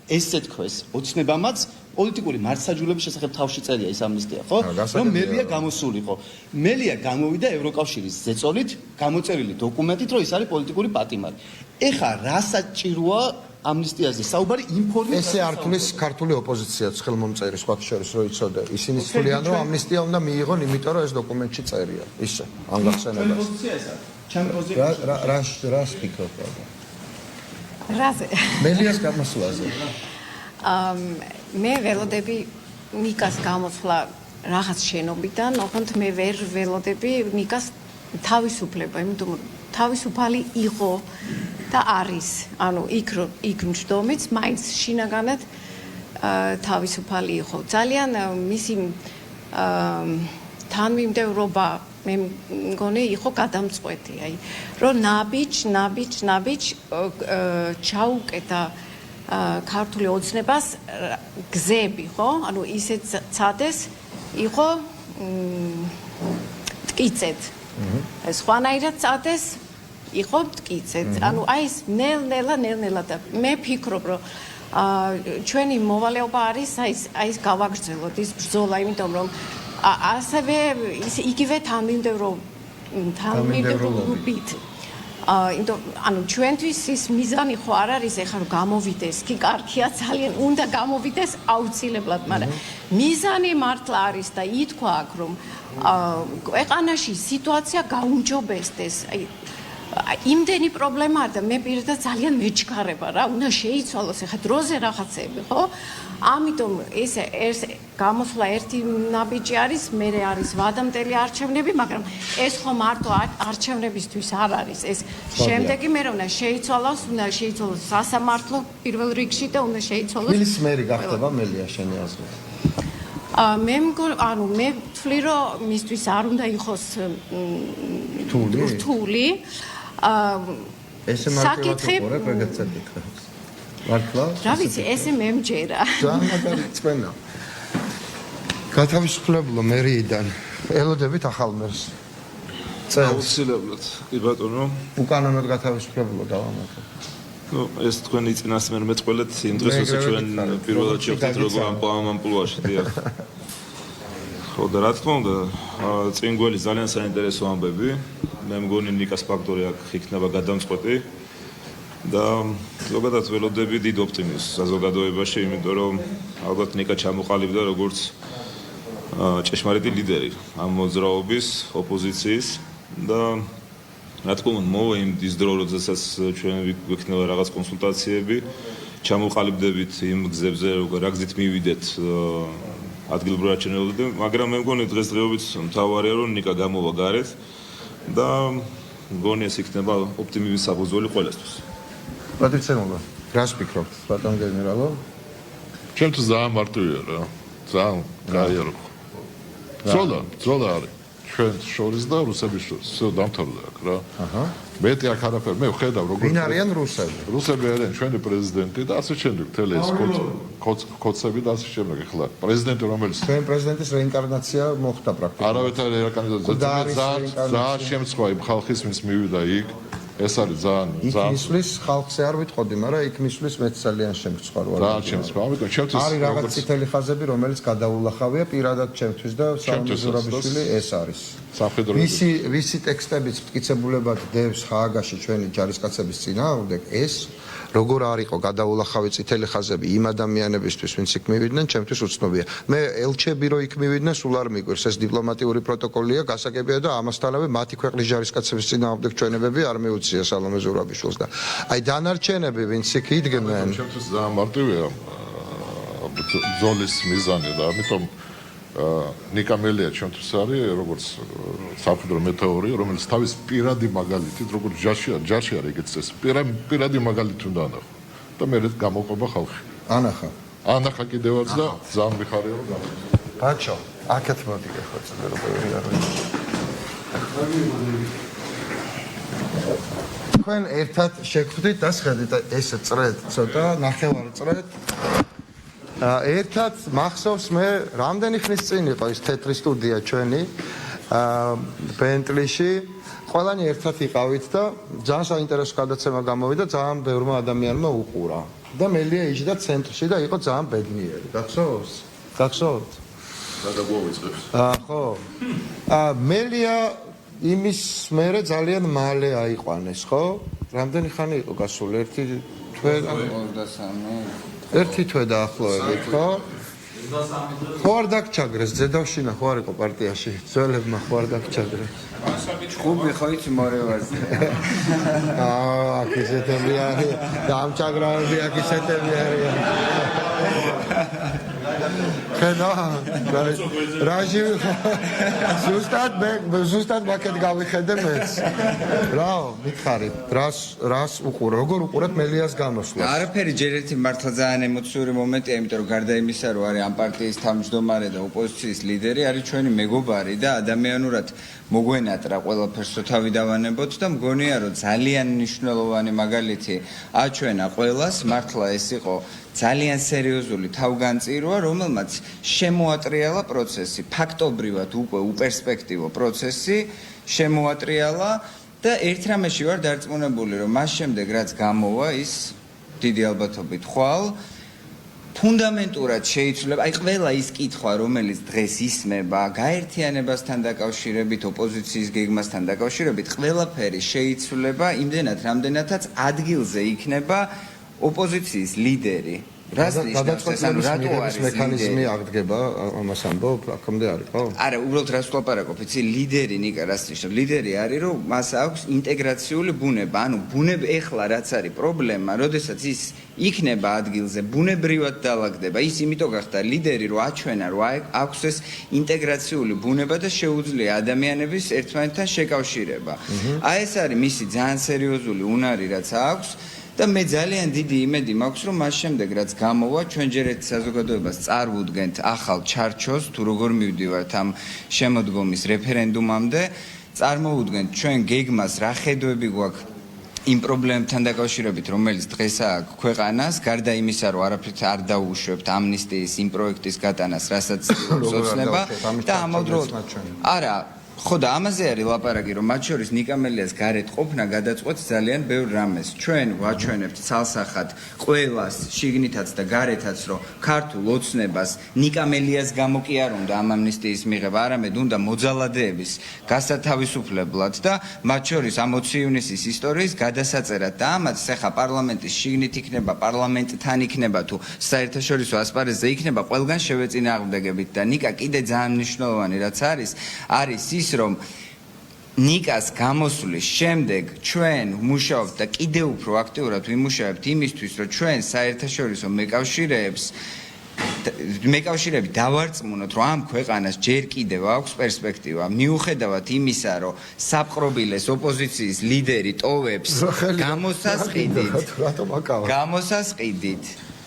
ესე თქვეს ოცნებამაც პოლიტიკური მართლმსაჯულების შესახებ თავში წერია ის ამნისტია, ხო? რომ მელია გამოსულიყო. მელია გამოვიდა ევროკავშირის ზეწოლით, გამოწერილი დოკუმენტით, რომ ის არის პოლიტიკური პატიმარი. ეხა რა საჭიროა ამნისტიაზე საუბარი იმ ფორმით ესე არ თulis ქართული ოპოზიციაც ხელმომწერი სხვა შორის რო იცოდე. ისინი თვლიან რომ ამნისტია უნდა მიიღონ, იმიტომ რომ ეს დოკუმენტში წერია. ისე, ამ გახსენებას. პოზიცია ესა. ჩემი პოზიცია. რა ფიქრობ? რაზე? მელიას გამოსვლაზე. მე ველოდები ნიკას გამოსვლა რაღაც შენობიდან, ოღონდ მე ვერ ველოდები ნიკას თავისუფლება, იმიტომ რომ თავისუფალი იყო და არის. ანუ იქ მჯდომიც მაინც შინაგანად თავისუფალი იყო. ძალიან მისი თანმიმდევრობა მე მგონი იყო გადამწყვეტი, აი, რომ ნაბიჯ ჩაუკეტა ქართული ოცნებას გზები, ხო? ანუ ისეთ ცადეს იყო მტკიცედ. სხვანაირად წადეს იყო მტკიცედ. ანუ აი ეს ნელ-ნელა და მე ფიქრობ, რომ ჩვენი მოვალეობა არის აი ეს გავაგრძელოთ ის ბრძოლა, იმიტომ რომ ასევე იგივე თანმიმდევრობით. ანუ ჩვენთვის ის მიზანი ხო არ არის ეხლა რომ გამოვიდეს, კი კარგია ძალიან, უნდა გამოვიდეს აუცილებლად, მაგრამ მიზანი მართლა არის და ითქვა აქ რომ ქვეყანაში სიტუაცია გაუმჯობესდეს. იმდენი პრობლემა არ და მე პირადად ძალიან მეჩქარება რა, უნდა შეიცვალოს ეხლა დროზე რაღაცები, ხო? ამიტომ ეს გამოსვლა ერთი ნაბიჯი არის, მერე არის ვადამტელი არჩევნები, მაგრამ ეს ხო მარტო არჩევნებისთვის არ არის. ეს შემდეგი მე უნდა შეიცვალოს სასამართლო პირველ რიგში და უნდა შეიცვალოს. ვილის მერი გახდება მელია შენი აზრით? მე ვთვლი რომ მისთვის არ უნდა იყოს რთული. ესე მარტივად უყურებ, ეგეც ეკითხებს. მართლა? რა ვიცი, ესე მე მჯერა. ძალიან მაგარი წვენა. გათავისუფლებლო მერიიდან ელოდებით ახალ მერს. აუცილებლად, კი ბატონო. უკანონოდ გათავისუფლებლო დავამატო. ნუ ეს თქვენი წინასწარ მეტყველეთ იმ დღეს როცა ჩვენ პირველად შევხვდით როგორ ამ ამპლუაში დიახ. ხო და რა თქმა უნდა, წინგველი ძალიან საინტერესო ამბები. მე მგონი ნიკას ფაქტორი აქ იქნება გადამწყვეტი და ზოგადად ველოდები დიდ ოპტიმიზმს საზოგადოებაში, იმიტომ რომ ალბათ ნიკა ჩამოყალიბდა როგორც ჭეშმარიტი ლიდერი ამ მოძრაობის, ოპოზიციის და რა თქმა უნდა მოვა იმ ის დრო, როდესაც ჩვენ გვექნება რაღაც კონსულტაციები, ჩამოყალიბდებით იმ გზებზე, რა გზით მივიდეთ ადგილობრივ არჩევნებამდე, მაგრამ მე მგონი დღესდღეობით მთავარია რომ ნიკა გამოვა გარეთ და მგონი ეს იქნება ოპტიმიზმის საფუძველი ყველასთვის. პატრიცემობა, რას ფიქრობთ, ბატონ გენერალო? ჩემთვის ძალიან მარტივია რა. ძალიან გაიარო. ბრძოლა არის. ჩვენ შორის და რუსების შორის. всё დამთავრდა აქ რა. აჰა. მეტი აქ არაფერი. მე ვხედავ როგორ ვინ არიან რუსები? რუსები არიან ჩვენი პრეზიდენტი და ასე შემდეგ. მთელი ეს კოცები და ასე შემდეგ. ახლა პრეზიდენტი რომელიც ჩვენ პრეზიდენტის რეინკარნაცია მოხდა პრაქტიკულად. არავითარი რეინკარნაცია. ძალიან შემცხვაი ხალხის მის მივიდა იქ. ეს არის ძალიან მისვლის ხალხზე არ ვიტყოდი, მაგრამ იქ მისვლის მეც ძალიან შემცხვარ ვარ. ძალიან შემცხვარ. ამიტომ ჩემთვის არის რაღაც წითელი ხაზები, რომელიც გადაულახავია პირადად ჩემთვის და სალომე ზურაბიშვილი ეს არის. ვისი ტექსტებიც მტკიცებულებად დევს ჰააგაში ჩვენი ჯარისკაცების წინააღმდეგ, ეს როგორ არ იყო გადაულახავი წითელი ხაზები იმ ადამიანებისთვის, ვინც იქ მივიდნენ, ჩემთვის უცნობია. მე ელჩები რო იქ მივიდნენ, სულ არ მიგვირს, ეს დიპლომატიური პროტოკოლია, გასაგებია და ამასთანავე მათი ქვეყნის ჯარისკაცების წინააღმდეგ ჩვენებები არ მიუწია სალომე ზურაბიშვილს და აი დანარჩენები, ვინც იქ იდგნენ, ჩემთვის ძალიან მარტივია ბრძოლის მიზანი და ამიტომ ნიკა მელია ჩემთვის არის როგორც სამხედრო მეტეორი, რომელიც თავის პირადი მაგალითით, როგორც ჯარში არის ეგეც ეს პირადი მაგალითი უნდა ანახო და მე გამოყვება ხალხი. ანახა კიდევაც და ძალიან მიხარია რომ გამოვიდა. ბაჩო, აქეთ მოდი გეხო წელო ბევრი არ ვიცი. თქვენ ერთად შეგხვდით და შეხედეთ ესე წრედ, ცოტა ნახევარ წრედ. ერთად მახსოვს მე რამდენი ხნის წინ იყო ის თეთრი სტუდია ჩვენი ბენტლიში, ყველანი ერთად იყავით და ძალიან საინტერესო გადაცემა გამოვიდა, ძალიან ბევრმა ადამიანმა უყურა და მელია იჯდა ცენტრში და იყო ძალიან ბედნიერი. გახსოვს? გახსოვთ? გადაგვაუწყებს. ხო. მელია იმის მერე ძალიან მალე აიყვანეს, ხო? რამდენი ხანი იყო გასული? ერთი თვე და 1 თვე დაახლოებით, ხო? ხო არ დაგჩაგრეს, ზედავშინა ხო არ იყო პარტიაში, ძველებმა ხო არ დაგჩაგრეს. ჭუბი ხო იცი მორევაზე. აქ ისეთები არის, დამჩაგრავები აქ ისეთები არიან. ხედა რაჟი ზუსტად მაკეთ გავიხედე მეც რა მითხარი რას უყურე როგორ უყურებ მელიას გამოსვლას არაფერი ჯერ ერთი მართლა ძალიან ემოციური მომენტია იმიტომ რომ გარდა იმისა რომ არის ამ პარტიის თავმჯდომარე და ოპოზიციის ლიდერი არის ჩვენი მეგობარი და ადამიანურად მოგვენატრა ყველაფერს თავი დავანებოთ და მგონია რომ ძალიან მნიშვნელოვანი მაგალითი აჩვენა ყველას მართლა ეს იყო ძალიან სერიოზული თავგანწირვა რომელმაც შემოატრიალა პროცესი ფაქტობრივად უკვე უპერსპექტივო პროცესი შემოატრიალა და ერთ რამეში ვარ დარწმუნებული რომ მას შემდეგ რაც გამოვა ის დიდი ალბათობით ხვალ ფუნდამენტურად შეიცვლება, აი ყველა ის კითხვა, რომელიც დღეს ისმება, გაერთიანებასთან დაკავშირებით, ოპოზიციის გეგმასთან დაკავშირებით, ყველაფერი შეიცვლება იმდენად, რამდენადაც ადგილზე იქნება ოპოზიციის ლიდერი. რას ნიშნავს ეს ანუ რატო არის მექანიზმი აღდგება ამას ამბობ აქამდე არის ხო? არა, უბრალოდ რას ვlapარაკობ, იცი ლიდერი ნიკა რას ნიშნავს? ლიდერი არის რომ მას აქვს ინტეგრაციული ბუნება, ანუ ეხლა რაც არის პრობლემა, როდესაც ის იქნება ადგილზე, ბუნებრივად დაალაგდება. ის იმიტომ გახდა ლიდერი, რომ აჩვენა, რომ აქვს ეს ინტეგრაციული ბუნება და შეუძლია ადამიანების ერთმანეთთან შეკავშირება. აი ეს არის მისი ძალიან სერიოზული უნარი, რაც აქვს. და მე ძალიან დიდი იმედი მაქვს რომ მას შემდეგ რაც გამოვა ჩვენ ჯერ ერთ საზოგადოებას წარვუდგენთ ახალ ჩარჩოს თუ როგორ მივდივართ ამ შემოდგომის რეფერენდუმამდე წარმოუდგენთ ჩვენ გეგმას რა ხედვები გვაქვს იმ პრობლემებთან დაკავშირებით რომელიც დღეს აქვს ქვეყანას გარდა იმისა რომ არაფრით არ დაუშვებთ ამნისტიის იმ პროექტის გატანას რასაც ცდილობს და ამავდროულად არა ხო და ამაზე არის ლაპარაკი რომ მათ შორის ნიკამელიას გარეთ ყოფნა გადაწყვეტს ძალიან ბევრ რამეს ჩვენ ვაჩვენებთ ცალსახად ყველას შიგნითაც და გარეთაც რომ ქართულ ოცნებას ნიკამელიას გამო კი არ უნდა ამ ამნისტიის მიღება არამედ უნდა მოძალადეების გასათავისუფლებლად და მათ შორის ამ 20 ივნისის ისტორიის გადასაწერად და ამაც ახლა პარლამენტის შიგნით იქნება პარლამენტთან იქნება თუ საერთაშორისო ასპარეზზე იქნება ყველგან შევეწინააღმდეგებით და ნიკა კიდე ძალიან მნიშვნელოვანი რაც არის ის რომ ნიკას გამოსვლის შემდეგ ჩვენ ვმუშაობთ და კიდევ უფრო აქტიურად ვიმუშავებთ იმისთვის რომ ჩვენ საერთაშორისო მეკავშირეები დავარწმუნოთ რომ ამ ქვეყანას ჯერ კიდევ აქვს პერსპექტივა მიუხედავად იმისა რომ საპყრობილეს ოპოზიციის ლიდერი ტოვებს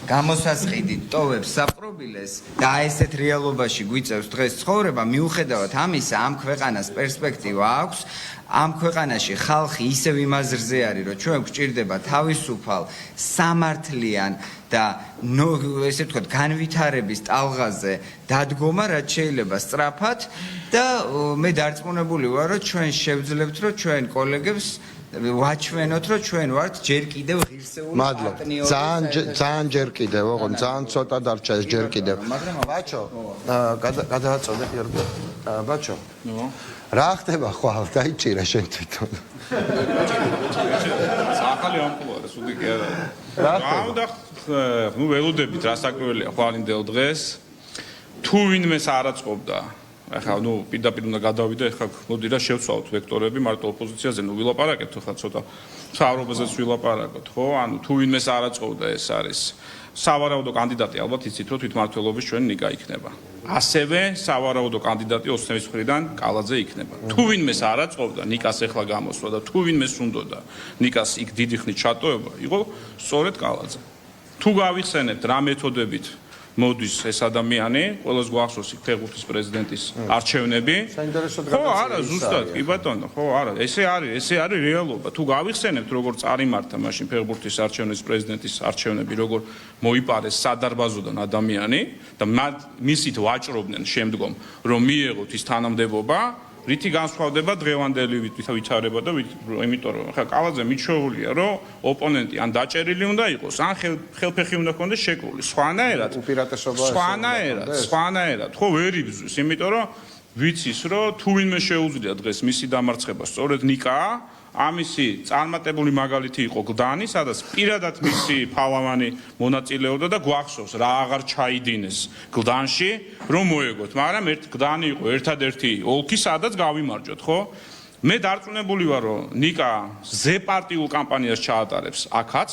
გამოსასყიდით ტოვებს საპყრობილეს და ესეთ რეალობაში გვიწევს დღეს ცხოვრება მიუხედავად ამისა ამ ქვეყანას პერსპექტივა აქვს ამ ქვეყანაში ხალხი ისევ იმაზრზე არის რომ ჩვენ გვჭირდება თავისუფალ სამართლიან და ესე ვთქვათ განვითარების ტალღაზე დადგომა რაც შეიძლება სწრაფად და მე დარწმუნებული ვარ რომ ჩვენ შევძლებთ რომ ჩვენ კოლეგებს ვაჩვენოთ რომ ჩვენ ვართ ჯერ კიდევ ღირსეული პარტნიორი ძალიან ჯერ კიდევ ოღონდ ძალიან ცოტა დარჩა ეს ჯერ კიდევ ბაჩო გადააწოდე გიორგი ბაჩო რა ხდება ხვალ დაიჭირა შენ თვითონ ახალი ამპულაა სუდი კი არა რა უნდა ნუ ველოდებით რა საკმეველია ხვალინდელ დღეს თუ ვინმეს არაწყობდა ახლა ნუ პირდაპირ უნდა გადავიდე ახლა მოდი რა შევცვალოთ ვექტორები მარტო ოპოზიციაზე ნუ ვილაპარაკეთ ახლა ცოტა მთავრობაზეც ვილაპარაკოთ ხო ანუ თუ ვინმეს არაწყობდა ეს არის სავარაუდო კანდიდატი ალბათ იცით რომ თვითმმართველობის ჩვენ ნიკა იქნება ასევე სავარაუდო კანდიდატი ოცნების მხრიდან კალაძე იქნება თუ ვინმეს არაწყობდა ნიკას ახლა გამოსვლა და თუ ვინმეს უნდოდა ნიკას იქ დიდი ხნით ჩატოვება იყო სწორედ კალაძე თუ გავიხსენებთ რა მეთოდებით მოდის ეს ადამიანი, ყველას გვახსოვს ფეხბურთის პრეზიდენტის არჩევნები. ხო, არა, ზუსტად, კი ბატონო, ხო, არა, ესე არის რეალობა. თუ გავიხსენებთ როგორ წარიმართა მაშინ ფეხბურთის არჩევნების პრეზიდენტის არჩევნები, როგორ მოიპარეს სადარბაზოდან ადამიანი და მისით ვაჭრობდნენ შემდგომ, რომ მიეღოთ ის თანამდებობა, რითი განსხვავდება დღევანდელი ვითარება და იმიტომ რომ ხა კალაძე მიჩვეულია რომ ოპონენტი ან დაჭერილი უნდა იყოს ან ხელფეხი უნდა ქონდეს შეკლული სხვანაირად ხო ვერ იბზვის იმიტომ რომ ვიცის რომ თუ ვინმე შეუძლია დღეს მისი დამარცხება სწორედ ნიკაა ამისი წარმატებული მაგალითი იყო გლდანი, სადაც პირადად მისი ფალავანი მონაწილეობდა და გვახსოვს რა აღარ ჩაიდინეს გლდანში, რომ მოეგოთ, მაგრამ გლდანი იყო ერთადერთი ოლქი, სადაც გავიმარჯვოთ, ხო? მე დარწმუნებული ვარ, რომ ნიკა ზე პარტიულ კამპანიას ჩაატარებს აქაც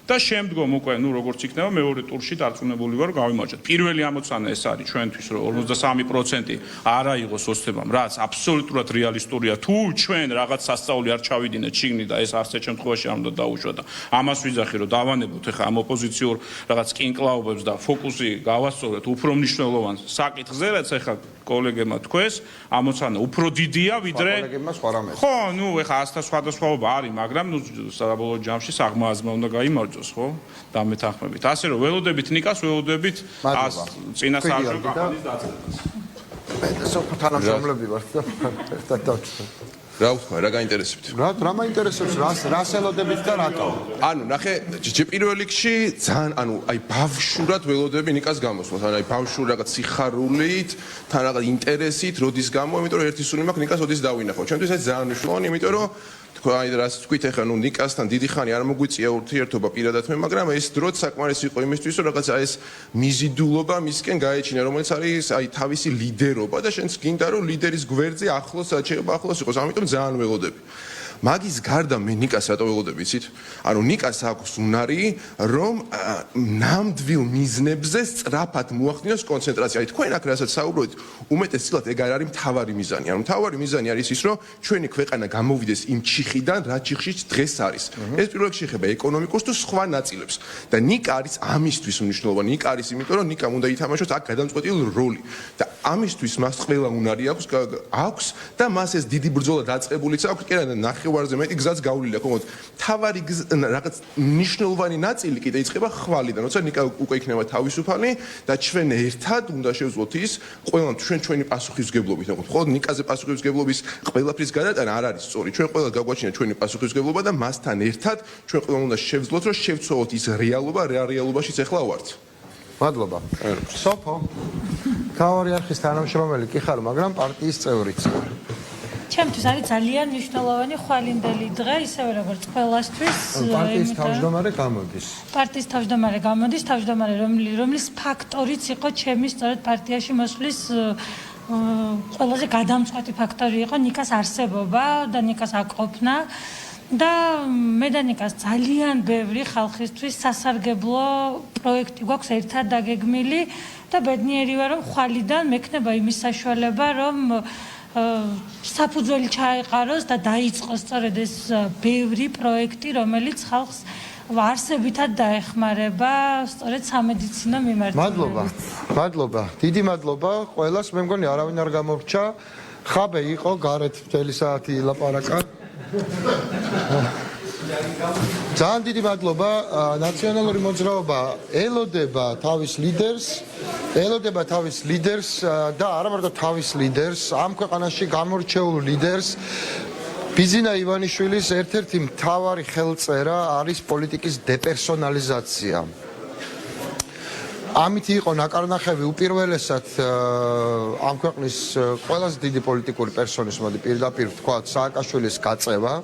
და შემდგომ უკვე როგორც იქნება მეორე ტურში დარწმუნებული ვარ გავიმარჯვეთ. პირველი ამოცანა ეს არის ჩვენთვის რომ 53% არა იყოს ოცნებამ, რაც აბსოლუტურად რეალისტურია. თუ ჩვენ რაღაც სასწაული არ ჩავიდინეთ შიგნით და ეს არც ერთ შემთხვევაში არ უნდა დაუშვა და ამას ვიძახი რომ დავანებოთ ახლა ამ ოპოზიციურ რაღაც კინკლაობებს და ფოკუსი გავასწოროთ უფრო მნიშვნელოვან საკითხზე, რაც ახლა კოლეგებმა თქვეს, ამოცანა უფრო დიდია ვიდრე კოლეგებმა სხვა რამეს. ხო, ახლა ასთა სხვადასხვაობა არის, მაგრამ საბოლოო ჯამში საღმააზმა უნდა გაიმარჯვოს, ხო? დამეთანხმებით. ასე რომ ველოდებით ნიკას, ველოდებით წინასაარჩევნო კამპანიის დაწყებას. მე სოფო თანამშრომლები ვართ და ერთად დავჭრა. რა ვთქვა, რა გაინტერესებთ? რა მაინტერესებს, რას ელოდებით და რატო? ანუ ნახე, პირველ რიგში ძალიან, აი ბავშვურად ველოდები ნიკას გამოსვლას, აი ბავშვურ რაღაც სიხარულით, თან რაღაც ინტერესით, როდის გამო, იმიტომ რომ ერთი სული მაქვს ნიკას როდის დავინახო. ჩვენთვის ეს ძალიან მნიშვნელოვანი, იმიტომ რომ აი რაც თქვით ახლა ნიკასთან დიდი ხანი არ მოგვიწია ურთიერთობა პირადად მე, მაგრამ ეს დროც საკმარისი იყო იმისთვის, რომ რაღაცა ეს მიზიდულობა მისკენ გაეჩინა, რომელიც არის აი თავისი ლიდერობა და შენც გინდა რომ ლიდერის გვერდზე ახლოს შეიძლება ახლოს იყოს, ამიტომ ძალიან ველოდები. მაგის გარდა მე ნიკას რატო ველოდები იცით? ანუ ნიკას აქვს უნარი, რომ ნამდვილ მიზნებზე სწრაფად მოახდინოს კონცენტრაცია. აი თქვენ აქ რასაც საუბრობთ, უმეტესწილად ეგ არ არის მთავარი მიზანი. ანუ მთავარი მიზანი არის ის, რომ ჩვენი ქვეყანა გამოვიდეს იმ ჩიხიდან, რა ჩიხშიც დღეს არის. ეს პირველ რიგში ეხება ეკონომიკურს თუ სხვა ნაწილებს. და ნიკა არის ამისთვის მნიშვნელოვანი. ნიკა არის იმიტომ, რომ ნიკამ უნდა ითამაშოს აქ გადამწყვეტილი როლი. და ამისთვის მას ყველა უნარი აქვს და მას ეს დიდი ბრძოლა დაწყებულიც აქვს. კი არა, ნახევარზე მეტი გზაც გავლილი აქვს. თუმცა თავარი რაღაც მნიშვნელოვანი ნაწილი კიდე იწყება ხვალიდან, როცა ნიკა უკვე იქნება თავისუფალი და ჩვენ ერთად უნდა შევძლოთ ის ყველამ ჩვენი პასუხისმგებლობით. ხო, ნიკაზე პასუხისმგებლობის ყველაფრის გადატანა არ არის სწორი. ჩვენ ყველა გაგვაჩინა ჩვენი პასუხისმგებლობა და მასთან ერთად ჩვენ ყველა უნდა შევძლოთ, რომ შევცვალოთ ის რეალობა, რა რეალობაშიც ახლა ვართ. მადლობა. სოფო. თავარი არხის თანამშრომელი კი ხარ, მაგრამ პარტიის წევრიც. ჩემთვის არის ძალიან მნიშვნელოვანი ხვალინდელი დღე, ისევე როგორც ყველასთვის. პარტიის თავმჯდომარე გამოდის. პარტიის თავმჯდომარე გამოდის, თავმჯდომარე რომლის ფაქტორიც იყო ჩემი სწორედ პარტიაში მოსვლის ყველაზე გადამწყვეტი ფაქტორი იყო ნიკას არსებობა და ნიკას აკროფნა. და მე და ნიკას ძალიან ბევრი ხალხისთვის სასარგებლო პროექტი გვაქვს ერთად დაგეგმილი და ბედნიერი ვარ რომ ხვალიდან მექნება იმის საშუალება რომ საფუძველი ჩაეყაროს და დაიწყოს სწორედ ეს ბევრი პროექტი რომელიც ხალხს არსებითად დაეხმარება სწორედ სამედიცინო მიმართულებით. მადლობა. დიდი მადლობა ყველას. მე მგონი არავინ არ გამორჩა. ხაბე იყო გარეთ მთელი საათი ილაპარაკა. ძალიან დიდი მადლობა. ნაციონალური მოძრაობა ელოდება თავის ლიდერს და არა მარტო თავის ლიდერს, ამ ქვეყანაში გამორჩეულ ლიდერს. ბიზინა ივანიშვილის ერთ-ერთი მთავარი ხელწერა არის პოლიტიკის დეპერსონალიზაცია. ამით იყო ნაკარნახევი უპირველესად ამ ქვეყნის ყველაზე დიდი პოლიტიკური პერსონის, მოდი პირდაპირ ვთქვათ, სააკაშვილის გაწევა.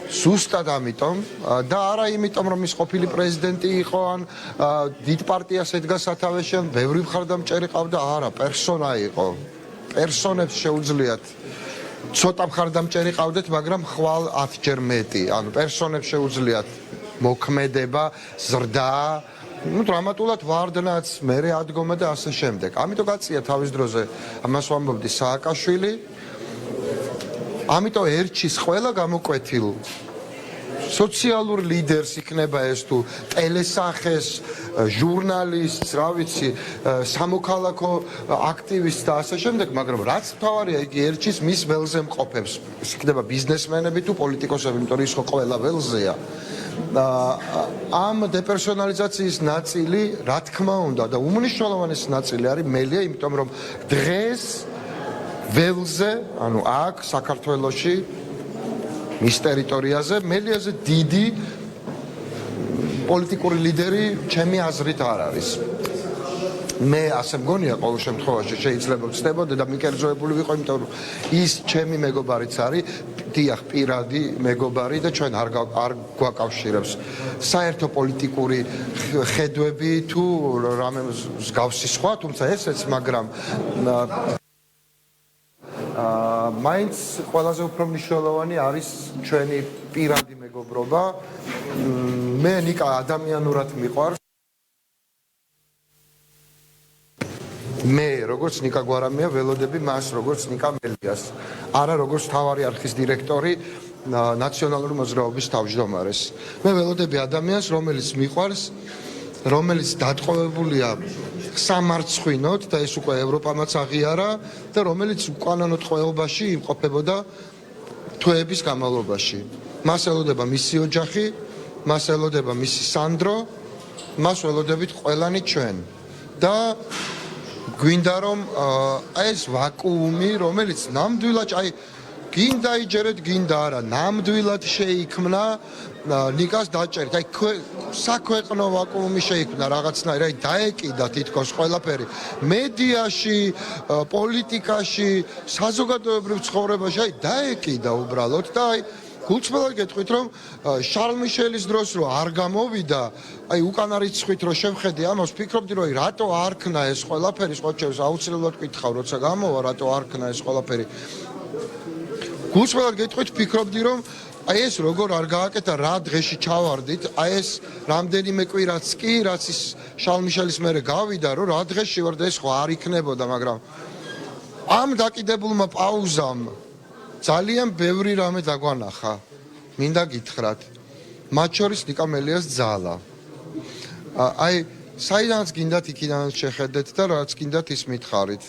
ზუსტად ამიტომ და არა იმიტომ რომ ის ყოფილი პრეზიდენტი იყო ან დიდ პარტიას ედგა სათავეში ან ბევრი მხარდამჭერი ყავდა, არა, პერსონა იყო. პერსონებს შეუძლიათ ცოტა მხარდამჭერი ყავდეთ, მაგრამ ხვალ 10-ჯერ მეტი. ანუ პერსონებს შეუძლიათ მოქმედება, ზრდა, დრამატულად ვარდნაც, მერე ადგომა და ასე შემდეგ. ამიტომ გაწია თავის დროზე ამას ვამბობდი სააკაშვილი. ამიტომ ერჩის ყველა გამოკვეთილ სოციალურ ლიდერს იქნება ეს თუ ტელესახეს, ჟურნალისტს, რა ვიცი, სამოქალაქო აქტივისტს და ასე შემდეგ, მაგრამ რაც მთავარია, იგი ერჩის მის ველზე მყოფებს. ეს იქნება ბიზნესმენები თუ პოლიტიკოსები, იმიტომ რომ ის ხო ყველა ველზეა. ამ დეპერსონალიზაციის ნაწილი, რა თქმა უნდა, და უმნიშვნელოვანესი ნაწილი არის მელია, იმიტომ რომ დღეს ველზე, ანუ აქ საქართველოში მის ტერიტორიაზე მელიაზე დიდი პოლიტიკური ლიდერი ჩემი აზრით არ არის. მე ასე მგონია ყოველ შემთხვევაში შეიძლება ვწდებოდე და მიკერძოებული ვიყო, იმიტომ რომ ის ჩემი მეგობარიც არის, დიახ, პირადი მეგობარი და ჩვენ არ გვაკავშირებს საერთო პოლიტიკური ხედვები თუ რამე მსგავსი სხვა, თუმცა ესეც, მაგრამ მაინც ყველაზე უფრო მნიშვნელოვანი არის ჩვენი პირადი მეგობრობა. მე ნიკა ადამიანურად მიყვარს. მე როგორც ნიკა გვარამია ველოდები მას როგორც ნიკა მელიას. არა როგორც თავარი არქის დირექტორი ნაციონალური მოძრაობის თავმჯდომარეს. მე ველოდები ადამიანს, რომელიც მიყვარს, რომელიც დატყვევებულია სამარცხვინოდ და ეს უკვე ევროპამაც აღიარა და რომელიც უკანონო ტყვეობაში იმყოფებოდა თვეების განმავლობაში. მას ელოდება მისი ოჯახი, მას ელოდება მისი სანდრო, მას ველოდებით ყველანი ჩვენ. და გვინდა რომ ეს ვაკუუმი, რომელიც ნამდვილად აი გინდა იჯერეთ, გინდა არა, ნამდვილად შეიქმნა ნიკას დაჭერით. აი საქვეყნო ვაკუუმი შეიქმნა რაღაცნაირად, აი დაეკიდა თითქოს ყველაფერი მედიაში, პოლიტიკაში, საზოგადოებრივ ცხოვრებაში, აი დაეკიდა უბრალოდ და აი გულწრფელად გეტყვით რომ შარლ მიშელის დროს რო არ გამოვიდა, აი უკან არ იცხვით რომ შევხედე ამას, ვფიქრობდი რომ რატო არ ქნა ეს ყველაფერი, ყოველთვის აუცილებლად გითხავ, როცა გამოვა, რატო არ ქნა ეს ყველაფერი. გულწრფელად გეტყვით, ვფიქრობდი რომ აი ეს როგორ არ გააკეთა, რა დღეში ჩავარდით, აი ეს რამდენიმე კვირაც კი, რაც ის შარლ მიშელის მერე გავიდა, რომ რა დღეში ვარ და ეს ხო არ იქნებოდა, მაგრამ ამ დაკიდებულმა პაუზამ ძალიან ბევრი რამე დაგვანახა. მინდა გითხრათ, მათ შორის ნიკა მელიას ძალა. აი საიდანაც გინდათ იქიდან შეხედეთ და რაც გინდათ ის მითხარით.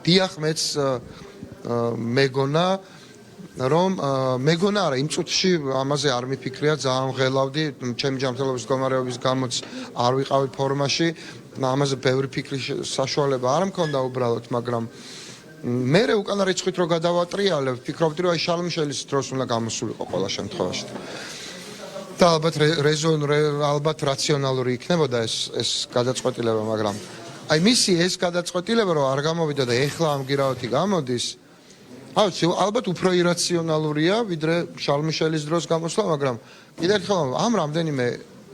დიახ, მეც მეგონა რომ მეგონა არა, იმ წუთში ამაზე არ მიფიქრია, ძალიან ღელავდი, ჩემი ჯანმრთელობის მდგომარეობის გამოც არ ვიყავი ფორმაში, ამაზე ბევრი ფიქრის საშუალება არ მქონდა უბრალოდ, მაგრამ მე უკან არ იცხვით რომ გადავატრიალებ, ვფიქრობდი რომ აი შარლ მიშელის დროს უნდა გამოსულიყო ყველა შემთხვევაში. და ალბათ რაციონალური იქნებოდა ეს გადაწყვეტილება, მაგრამ აი მისი ეს გადაწყვეტილება რომ არ გამოვიდა და ეხლა ამგირავეთი გამოდის, ალბათ უფრო ირაციონალურია ვიდრე შარლ მიშელის დროს გამოსვლა, მაგრამ კიდევ ერთხელ ამ რამდენიმე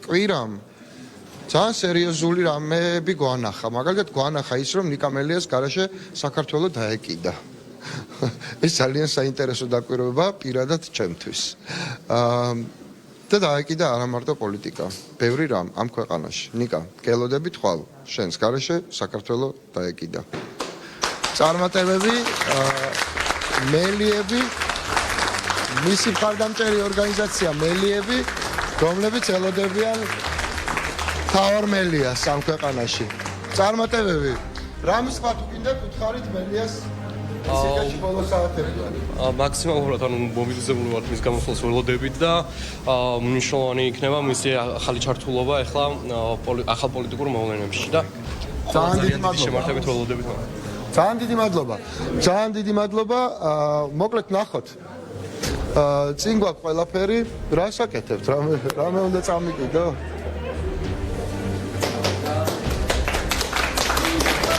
კვირამ ძალიან სერიოზული რამეები გვანახა. მაგალითად გვანახა ის რომ ნიკა მელიას გარშე საქართველოს დაეკიდა. ეს ძალიან საინტერესო დაკვირვება პირადად ჩემთვის. და დაეკიდა არა მარტო პოლიტიკა, ბევრი რამ ამ ქვეყანაში. ნიკა, გელოდებით ხვალ, შენს გარშე საქართველოს დაეკიდა. წარმატებები, მელიები, მისი მხარდამჭერი ორგანიზაცია მელიები, რომლებიც ელოდებიან თავარ მელიას ამ ქვეყანაში. წარმატებები. რამის თქვა თუ კიდე გითხარით მელიას სიგაჩი ბოლო საათებში. მაქსიმალურად ანუ მობილიზებული ვართ მის გამოსვლას ველოდებით და მნიშვნელოვანი იქნება მისი ახალი ჩართულობა ახლა ახალ პოლიტიკურ მოვლენებში და ძალიან დიდი მადლობა. შემართებით ველოდებით. ძალიან დიდი მადლობა. ძალიან დიდი მადლობა. მოკლედ ნახოთ. წინ გვაქვს ყველაფერი, რა საკეთებთ? რამე უნდა წამიკიდო?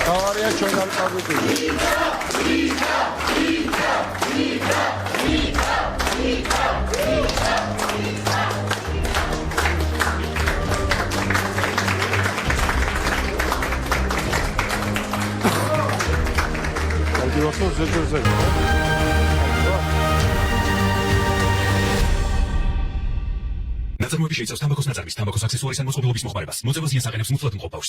თავარია ჩვენ არ წაგვიყვით. ნაწარმოები შეიცავს თამბაქოს ნაწარმის, თამბაქოს აქსესუარის ან მოწყობილობის მოხმარებას. მოწევას იასაღენებს მუცლად მყოფავს.